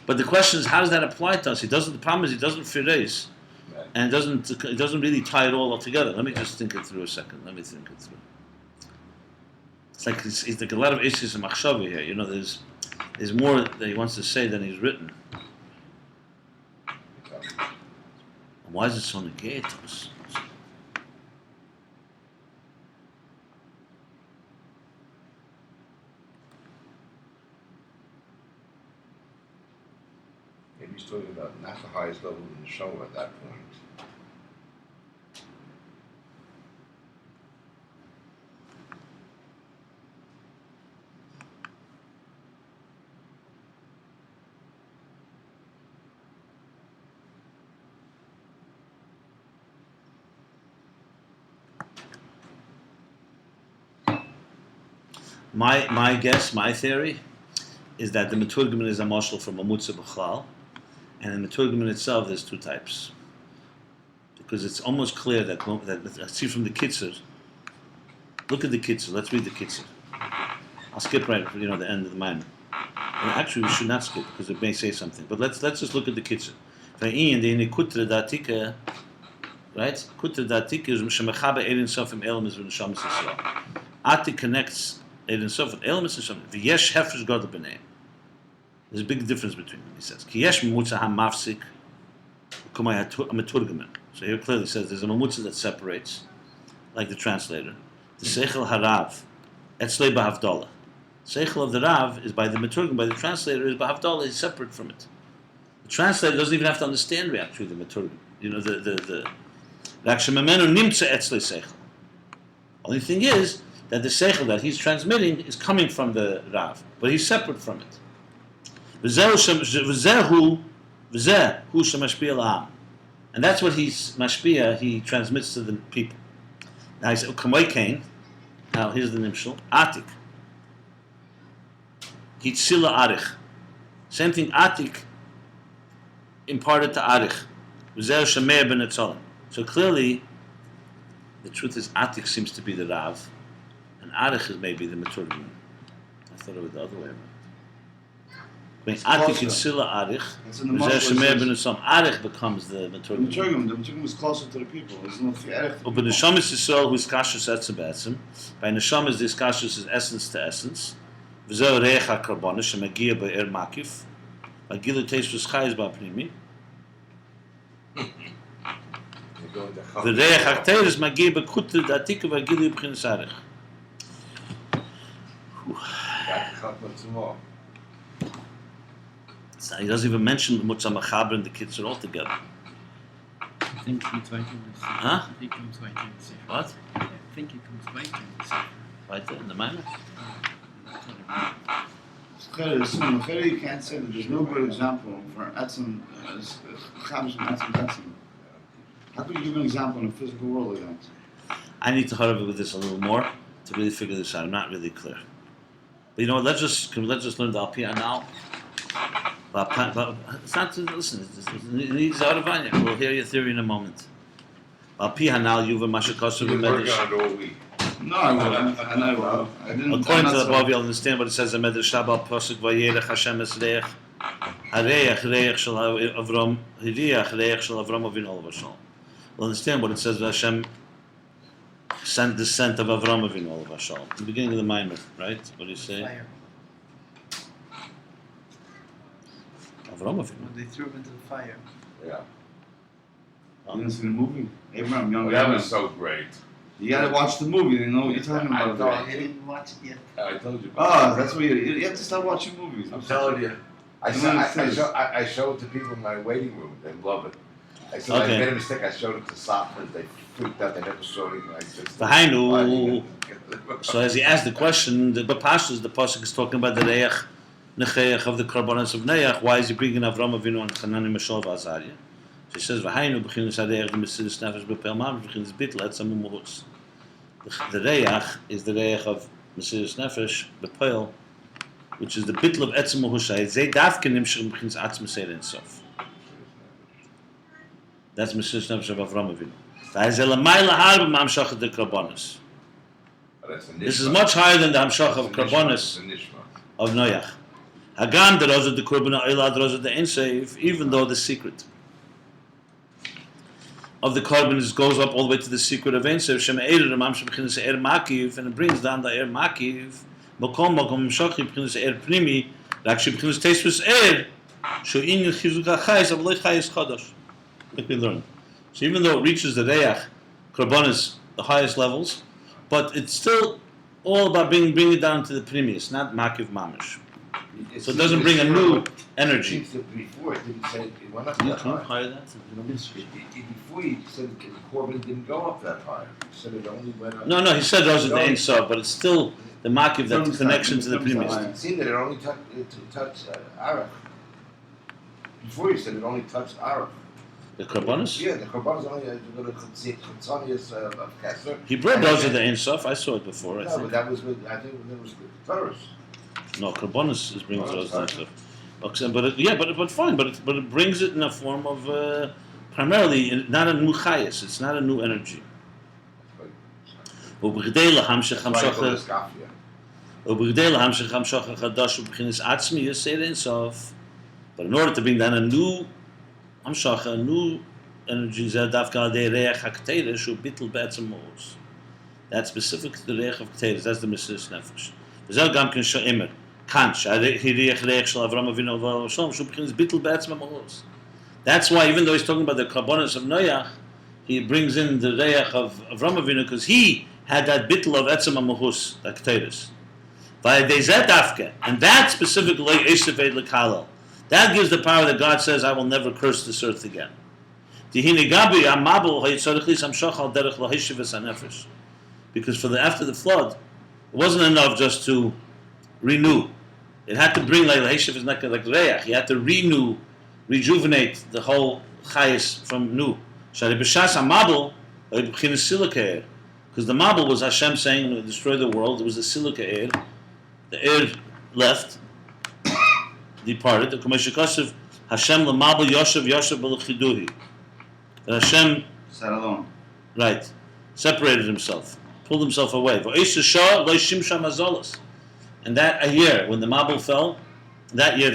But the question is, how does that apply to us? The problem is he doesn't firace, Right. and it doesn't really tie it all together. Let me just think it through a second. Let me think it through. It's like a lot of issues in machshava here. You know, there's more that he wants to say than he's written. Why is it so negated? Maybe he's talking about not the highest level in the show at that point. My guess, my theory, is that the meturgimin is a mashal from a mutza b'chlal, and in the meturgimin itself there's two types, because it's almost clear that see from the kitzur. Look at the kitzur. Let's read the kitzur. I'll skip right, the end of the man. Actually, we should not skip because it may say something. But let's just look at the kitzur. Ayin the kutra datika, right? Kutra datika is shemachaba Ayin Sofim Elam is v'neshama Yisrael. Atik connects Ayin Sof with Elam Yisrael. V'yesh hefresh gadol b'nei. There's a big difference between them. He says, "Ki yesh mamutza hamafsik, kumay hameturgamin." So here clearly says there's a mamutza that separates, like the translator. The seichel harav, etzlei b'havdalah. Seichel of the rav is by the meturgim, by the translator is b'havdalah. Is separate from it. The translator doesn't even have to understand actually the meturgim. The Rakshemamenu nimtza etzlei seichel. Only thing is that the seichel that he's transmitting is coming from the rav, but he's separate from it. And that's what he's mashpia, he transmits to the people. Now he said, now here's the nimshal, atik. Hitzila arich. Same thing, atik imparted to arich. So clearly, the truth is atik seems to be the rav, and arich is maybe the meturgim. I thought it was the other way around. When Atik and Silla Arich, Arich becomes the Meturgim. The Meturgim is closer to the people. There's no Erech. But Neshamis Yisrael, who's Kashus Etzem Be'etzem, by Neshamis, this Kashus is essence to essence. V'zeh Reich HaKarbonish, Shemagia Be'er Makif, by Gilu Teishvus Chayz Ba'Pnimi. The Reich HaKteir is Magia Be'Kutra D'Atika V'Gilu B'Chinas Arich. He doesn't even mention Mutza Machaber and the Kitzur altogether. I think he comes right in the Huh? I think he comes right in the Sefer. What? I think he comes right in the Sefer. Right there in the minor? You can't say that there's no good example for Etzem, Chabs and Etzem. How could you give an example in a physical world like that? I need to hurry with this a little more to really figure this out. I'm not really clear. But you know what? Let's just learn the Alpia now. But it's not to listen. It needs Aravanya. We'll hear your theory in a moment. Alpia now you've a mashakasu We've been working v'medrash. on it all week. No, I wouldn't. I didn't. According to the above, you'll understand what it says in Medrash Shabbat Pasuk Vayerech Hashem Esreich Hareich Shel Avram Hiriach Reich Shel Avram Avinu Olav Hashem. We'll understand what it says that Hashem sent the scent of Avram Avinu Olav Hashem. At the beginning of the Maimer, right? What do you say? Fire. Avram Avinu. when they threw him into the fire. Yeah. You didn't see the movie? Abraham, young Oh, that Abraham. was so great. You gotta watch the movie. You know what you're talking I about. thought- I didn't watch it yet. I told you. Oh, that's what you have to start watching movies. I'm telling you. I You show, know, I, it's I, nice. show, I show it to people in my waiting room. They love it. I said Okay. I made a mistake. I showed it to Sophists. They freaked out. They never saw anything like this. V'hainu. So as he asked the question, the Pashtus, the pasuk is talking about the reach necheach of the karbanos of Neach. Why is he bringing Avram Avinu and Chanani Meshal v'Azariah? So he says v'hainu b'chinas hareich the mesilas nefesh b'pel mam b'chinas bitl etzam u'muhutz. The reach is the reach of mesilas nefesh b'pel, which is the bitl of etzam u'muhutz. Zay dafke nimshach b'chinas atzma seir sof. That's mesilas nefesh of Avram Avinu. V'hazel amayla harba mamshach the karbanos. This is much higher than the Hamshach of Karbonis of Noach. Hagam the Rosa the Korban Elad Rosa the Enseif, even though the secret of the Korban goes up all the way to the secret of Enseif, Shem Eir Ramam Shem B'chinas Er Makiv, and it brings down the Er Makiv, Mokom Mokom Hamshach B'chinas Er Primi, Rak Shem B'chinas Teisvus Er, Sho In Chizuk HaChayis Avalei Chayis Chodosh. Like we learn. So even though it reaches the Reach, Karbonis, the highest levels, but it's still all about bringing it down to the premise, not makiv mamish. So it doesn't bring a new energy. Before it didn't say it went up You that can't high. higher that. Before you said the Corbin didn't go up that high. You said it only went up. No, he said those are the Ein Sof, but it's still the makiv, that the connection to the premise. It seemed that it only touched Arab. Before you said it only touched Arab. The Karbonis? Yeah, the Korban's only going to Chatzonius of Kessler. He brought those are the Ein Sof. I saw it before. I No, but think. that was with, I think that was the Torah. No, Karbonis is brings Oh, those sorry. Ein Sof. Okay, but fine. But it brings it in a form of primarily not a new chayas. It's not a new energy. ובכדי להמשך That's why I call it המשך Skafia. ובכדי להמשך המשך החדש ובכינס עצמי יסר אין סוף. But in order to bring down a new המשך, a new energy, זה דווקא על ידי ריח הקטרה שהוא ביטל בעצם מעוז. That's specific to the ריח of קטרה, that's the מסירות נפש. וזה גם כן שאמר, כאן, שהריח ריח של אברהם אבינו ואברהם שלום, שהוא בכינס ביטל בעצם מעוז. That's why, even though he's talking about the carbonis of Noach, he brings in the reach of Avram Avinu because he had that bittul of etzem mahus, that kteris. And that specifically Esaved Lekalel. That gives the power that God says, I will never curse this earth again. Because after the flood, it wasn't enough just to renew. It had to bring like reach. He had to rejuvenate the whole chayis from new. Because the mabel was Hashem saying, destroy the world. It was the silica air. The air left, departed. The Kameshikasev Hashem the mabel Yoshev B'lechiduhi. And Hashem, Sat alone. right, separated himself, pulled himself away. And that a year when the mabel fell, that year,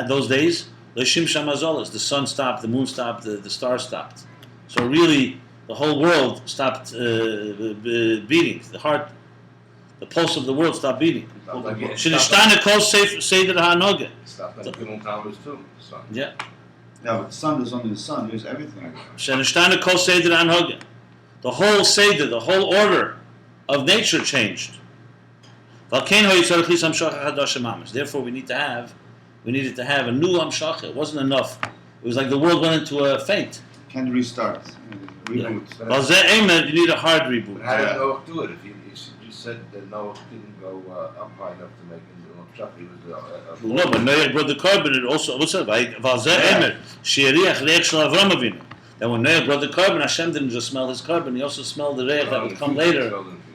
those days, the sun stopped, the moon stopped, the stars stopped. So really, the whole world stopped beating. The heart, the pulse of the world stopped beating. Stopped like it. Shenishtaneh kol seder hanoga. Stopped like Gimel Towers too. So. Yeah. Yeah, but the sun, there's only the sun. There's everything. Shenishtaneh kol seder hanoga. The whole seder, the whole order of nature changed. Therefore, we needed to have a new Hamshach. It wasn't enough. It was like the world went into a faint. Can't restart. Reboot. You need a hard reboot. But how did Noah do it? If you said that Noah didn't go up high enough to make him do Hamshach, he was No, but Noach brought the carbon. It also what's that? That when Noach brought the carbon, Hashem didn't just smell his carbon; he also smelled the reich that would come later.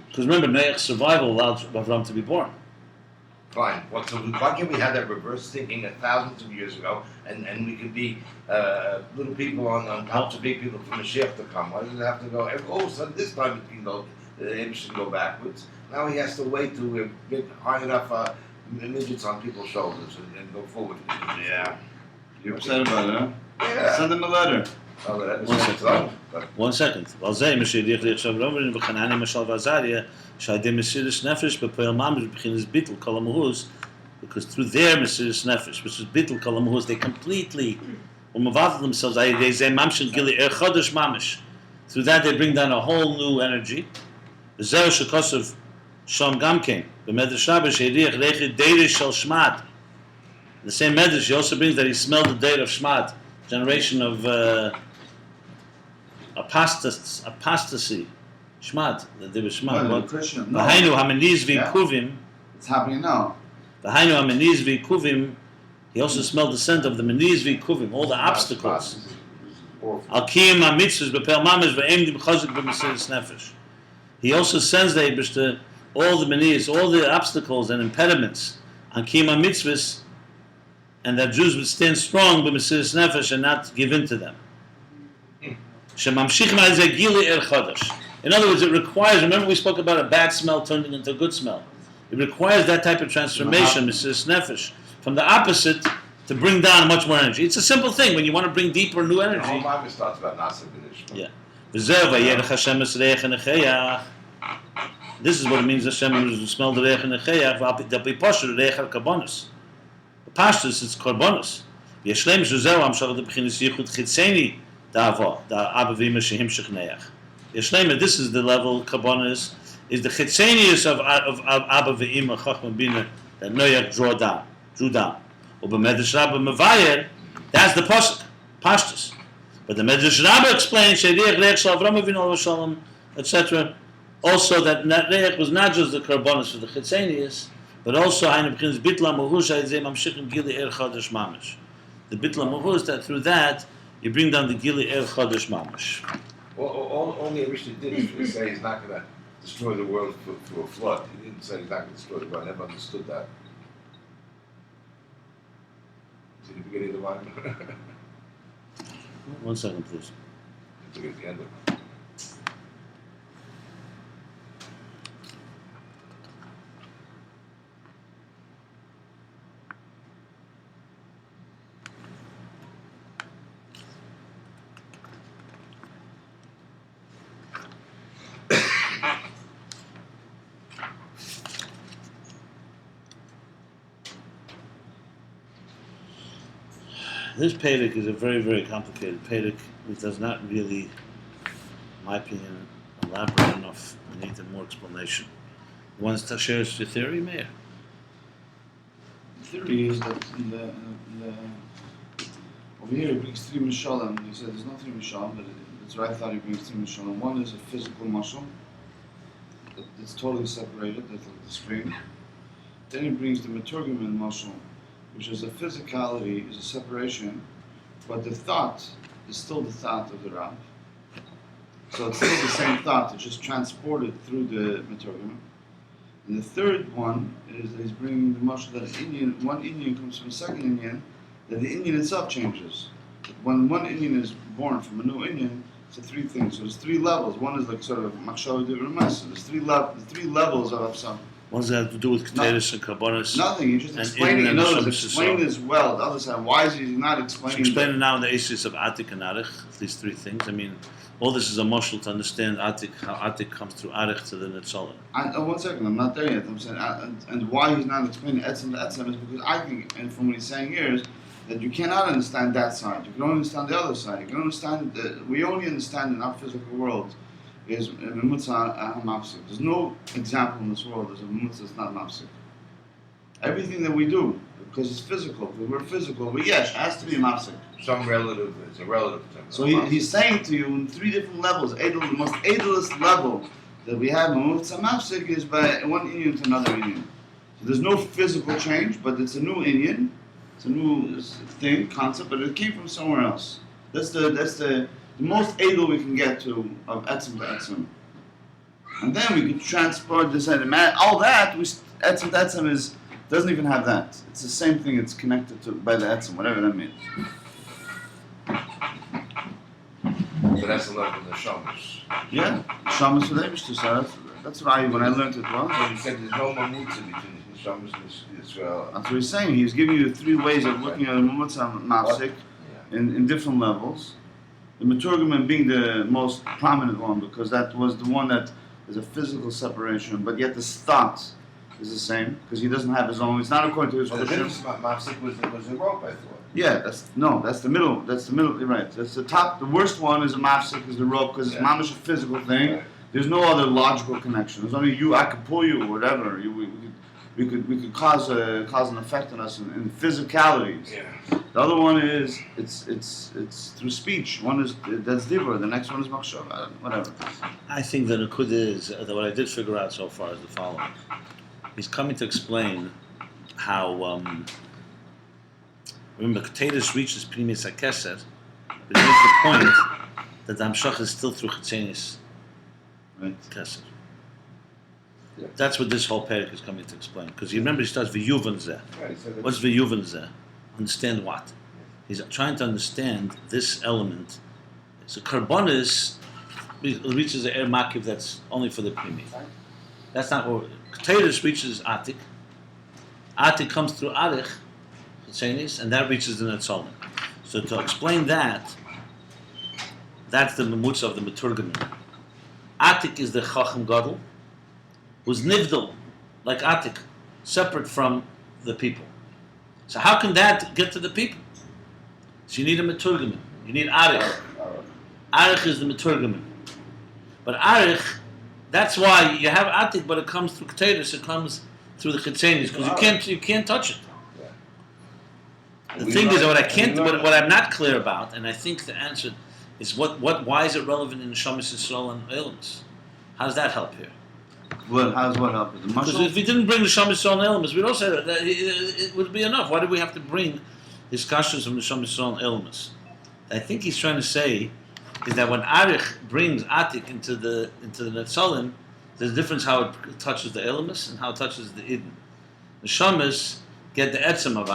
Because remember, Noach's survival allowed Avram to be born. Fine. Well, so why can't we have that reverse thinking thousands of years ago, and we could be little people on top of big people for Mashiach to come? Why does it have to go? All of a sudden, this time it can go. The image should go backwards. Now he has to wait to get high enough midgets on people's shoulders and go forward. Yeah. You're upset about it, huh? Yeah. Send him a letter. Oh, that was One so tough, but 1 second. because through their Mesiris Nefesh, which is Bittul Kol HaMahus, they completely umavav themselves. They say Mamshin Gili Er Chodesh Mamish. Through that, they bring down a whole new energy. V'zeh shekosov Shom Gamkein b'Medrash Rabbah sheiriach reichid deirish shel Shmad. The same Medrash, he also brings that he smelled the date of Shmad, generation of apostasy. Shmad, that they were Shmad. No, What? Christian. No. V'hainu hameniz Yeah. v'ikuvim. It's happening now. V'hainu hameniz v'ikuvim. He also smelled the scent of the meniz v'ikuvim, all the obstacles. Al kiyum hamitzvos b'pel mamish v'emdim chazik b'mesiris nefesh. He also sends the Eibush to all the meniz, all the obstacles and impediments on kiyum hamitzvos, and that Jews would stand strong b'mesiris nefesh and not give in to them. Shemamshichim al zeh gili er chodesh. In other words, it requires, remember we spoke about a bad smell turning into a good smell. It requires that type of transformation, Mrs. Nefesh, from the opposite to bring down much more energy. It's a simple thing. When you want to bring deeper, new The energy. whole Bible starts about Nasa B'Nishma. Yeah. This is what it means Hashem will smell the reich and the chayach. They'll be posher the reich al-karbonis. The pashtus, it's karbonis. Yeshlem shuzel am shal the b'chinis yichud chitzeni da'ava, da'ava v'ima shehim shechneach. Yeshlema, this is the level karbonis, is the chitzenius of Abba v'ima chachma bina that Noach drew down. Or b'medrash Rabbah mevayer, that's the pasuk, pashtus. But the Medrash Rabbah explains Sheriach Reich Shal Avram Avinu Shalom, etc. Also that Reich was not just the karbonis for the chitzenius, but also Hainu B'chinas Bitla Mahus Ha'izeh Mamshichim Gili Er Chodesh Mamish. The Bitla Mahus, that through that you bring down the Gili Er Chodesh Mamish. Only Mishnah did is say he's not going to destroy the world through a flood. He didn't say he's not going to destroy the world. I never understood that. Is it the beginning of the Bible? 1 second, please. I think it's the end of it. This Pedic is a very, very complicated Pedic. It does not really, in my opinion, elaborate enough. I need more explanation. You want to share your theory, Meir? The theory is that in the over here he brings three mishalim. He said there's not three mishalim, but it's right. I thought he brings three mishalim. One is a physical mashal that's totally separated, that's like the screen. Then he brings the meturgiman mashal, which is a physicality, is a separation, but the thought is still the thought of the Rav. So it's still the same thought, it's just transported through the meturgiman. And the third one is that he's bringing the mashal that one Indian comes from a second Indian, that the Indian itself changes. When one Indian is born from a new Indian, it's three things. So there's three levels. One is like sort of machshava d'ramasa. There's three levels of Avsam. What does that have to do with Keteris and Karbonis? Nothing. You just explain it. In other words, explain as well. The other side. Why is he not explaining? Explain it now in the Asis of Atik and Arich. These three things. I mean, all this is a mashal to understand Atik, how Atik comes through Arich to the Netzalah. 1 second. I'm not there yet. I'm saying, and why he's not explaining Etzem to Etzem is because I think, and from what he's saying here is that you cannot understand that side. You can only understand the other side. You can understand we only understand in our physical world is Memutza Hamapsik. There's no example in this world as a Memutza that's not Mapsik. Everything that we do, because it's physical, because we're physical, but yes, it has to be Mapsik. Some relative, it's a relative term. So he's saying to you in three different levels, the most adelest level that we have Memutza Mapsik is by one Indian to another Indian. So there's no physical change, but it's a new Indian, it's a new thing, concept, but it came from somewhere else. That's the most edel we can get to of etzem to etzem, and then we can transport this and all that. Etzem to etzem doesn't even have that. It's the same thing. It's connected to by the etzem, whatever that means. So that's the level of the Shamash. Yeah, shamas for the Eibishter, so that's what when I learned it was. So you said there's no mamutza between the Shamash and Israel. That's what he's saying. He's giving you the three ways of looking at a Mamutza Mafsik in different levels. The Meturgiman being the most prominent one because that was the one that is a physical separation, but yet the thought is the same because he doesn't have his own. It's not according to his Well, the kosher. biggest mafsik was a rope, I thought. Yeah, that's the middle. That's the middle. You're right. That's the top. The worst one is a mafsik, is the rope, because it's mamish a physical thing. Right. There's no other logical connection. There's only you. I could pull you, or whatever. We could cause an effect on us in physicalities. Yeah. The other one is it's through speech. One is that's dibur. The next one is machshava. Whatever. I think the Nakuda is, that what I did figure out so far is the following. He's coming to explain how, remember, Ketedus reaches Pnimis HaKeser, but he makes the point that the Hamshach is still through Chetzenis Right. Keser. Yeah. That's what this whole parak is coming to explain. Because you remember he starts V'yuvan Zeh. Right, so the- What's V'yuvan Zeh? Understand what? He's trying to understand this element. So Karbonis reaches the air makiv that's only for the Pnimi. That's not what Ketedus reaches Atik. Atik comes through Arich, Chetzenis, and that reaches the Netzolim. So to explain that, that's the memutza of the Meturgamin. Atik is the Chacham Gadol, who's nivdal, like Atik, separate from the people. So how can that get to the people? So you need a Meturgamin. You need Arich. Arich is the Meturgamin. But Arich, that's why you have Atik, but it comes through Ketedus, it comes through the Chetzenis, because you can't touch it. The thing is, what I'm not clear about, and I think the answer is why is it relevant in Neshamas Yisrael and Elamus? How does that help here? Well, how does what help? The Because muscle. if we didn't bring Neshamas Yisrael and Elamus, we'd also say that it would be enough. Why did we have to bring discussions of Neshamas Yisrael and Elamus? I think he's trying to say is that when Arich brings Atik into the Netzalim, there's a difference how it touches the Elamus and how it touches the Eden. The Shamas get the etzem of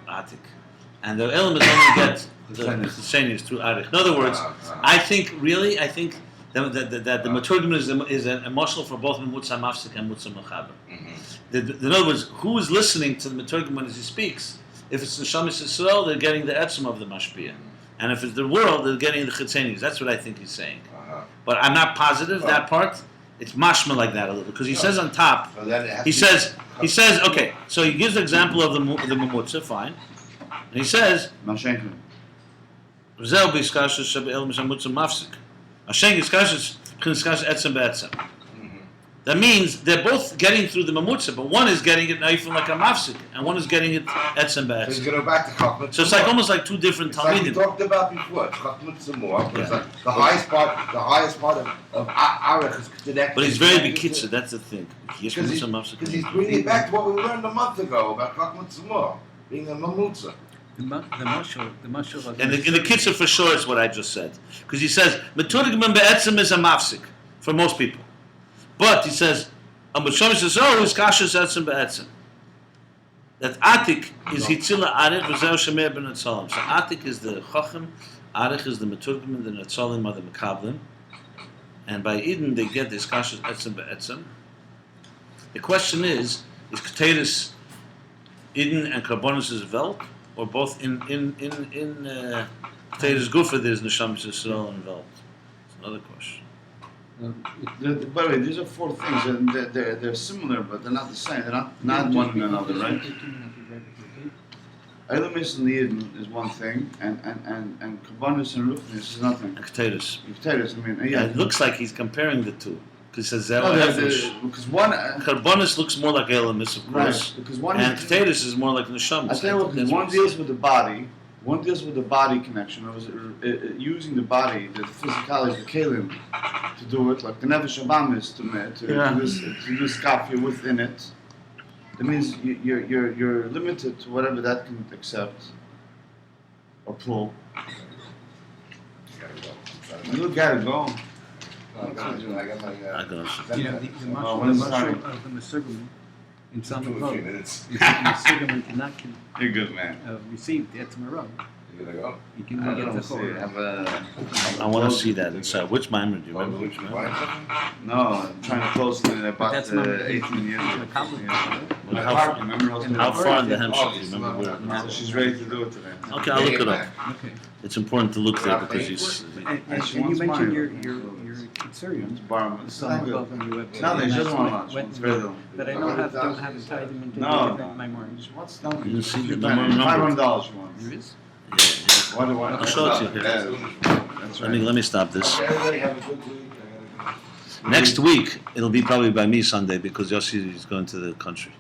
Atik, and the Elamus only get the Chetzenis through Arich. In other words, I think that the Meturgamin is an emotional for both Mutza Mafsik and Mutza Mechaber. In other words, who is listening to the Meturgamin as he speaks? If it's the Neshamas Yisrael, they're getting the etzem of the Mashpia. And if it's the world, they're getting the Chetzenis. That's what I think he's saying. But I'm not positive that part. It's mashma like that a little, because he says on top, So then it has he to says, okay, so he gives the example of the Memutza, fine. And he says, Mashenkin. Zel b'искashus shebe elmus hamutza mafsik. Hashem iskashus k'niskash etzem be'etzem. That means they're both getting through the Memutza, but one is getting it naifim like a mafsik, and one is getting it etzem So he's be'etzem. going to go back to Chachmat. So it's like almost like two different It's like we talmidim. talked about before. Chachmat some more. But it's Yeah. like the highest part of Arich is connected. But he's very bekitzer, that's the thing. Yesh Because Memutza mafsik. he's bringing it back to what we learned a month ago about Chachmat some more being a mamutza. The mashal And in the Kitzur for sure is what I just said. Because he says, Meturgamin be'etzem is a mafsik, for most people. But he says, a Meshamis Yisrael is kashas etzem be'etzem. That Atik is Hitzila Arich, v'zeh Shemer ben Netzalim. So Atik is the Chacham, Arich is the Meturgamin, the Netzalim are the Mekablim. And by Eden they get this kashas etzem be'etzem. The question is Ketedus Eden and Karbonis is Welt? Or both in Ketedus Gufa there's Neshamas Yisrael and Welt? It's another question. By the way, these are four things, and they're similar, but they're not the same. They're not one and another, right? Elamis and the Eden is one thing, and Kabbanis and Rufnis is nothing. And Ketedus. Ketedus, I mean, yeah. It looks like he's comparing the two. Because he says No, because one, Karbonis looks more like Elamis, of course. right? Because one And is. Ketedus is more like Neshamas. I tell you what, because one deals with the body. One deals with the body connection. It was using the body, the physicality, the kalim, to do it, like the nefesh abam is to do this kafir within it. That means you're limited to whatever that can accept or pull. You gotta go. I got my. I got it. You know, the Oh, mashal when it's starting. of the Mesurgamin in some Two or vote three is minutes. the Mesurgamin cannot You're good, man. receive the Etzem Arab. You gonna go? You can I get don't the see. whole. Have a. I want to see that inside. Which mimer do you remember? Which Find mimer? something? No, I'm trying to close it. I bought That's not 18 years ago. the Kabbalah. Yeah. How- Remember How far in the Hemshech do you remember where? So she's ready to do it today. Okay, I'll look it up. Okay. It's important to look there because he's. And she you wants mentioned mine. your Syrian. Borrow some Some good. above on your website. No, they And I just want went- lunch. went It's and very did- little. But I don't have to tie them into No, my mortgage. What's done? You see the number- $500 you want. There is? Yeah, What? I'll show it to you here. That's right. Let me stop this. Everybody have a good week. I gotta go. Next week, it'll be probably by me Sunday because Yossi is going to the country.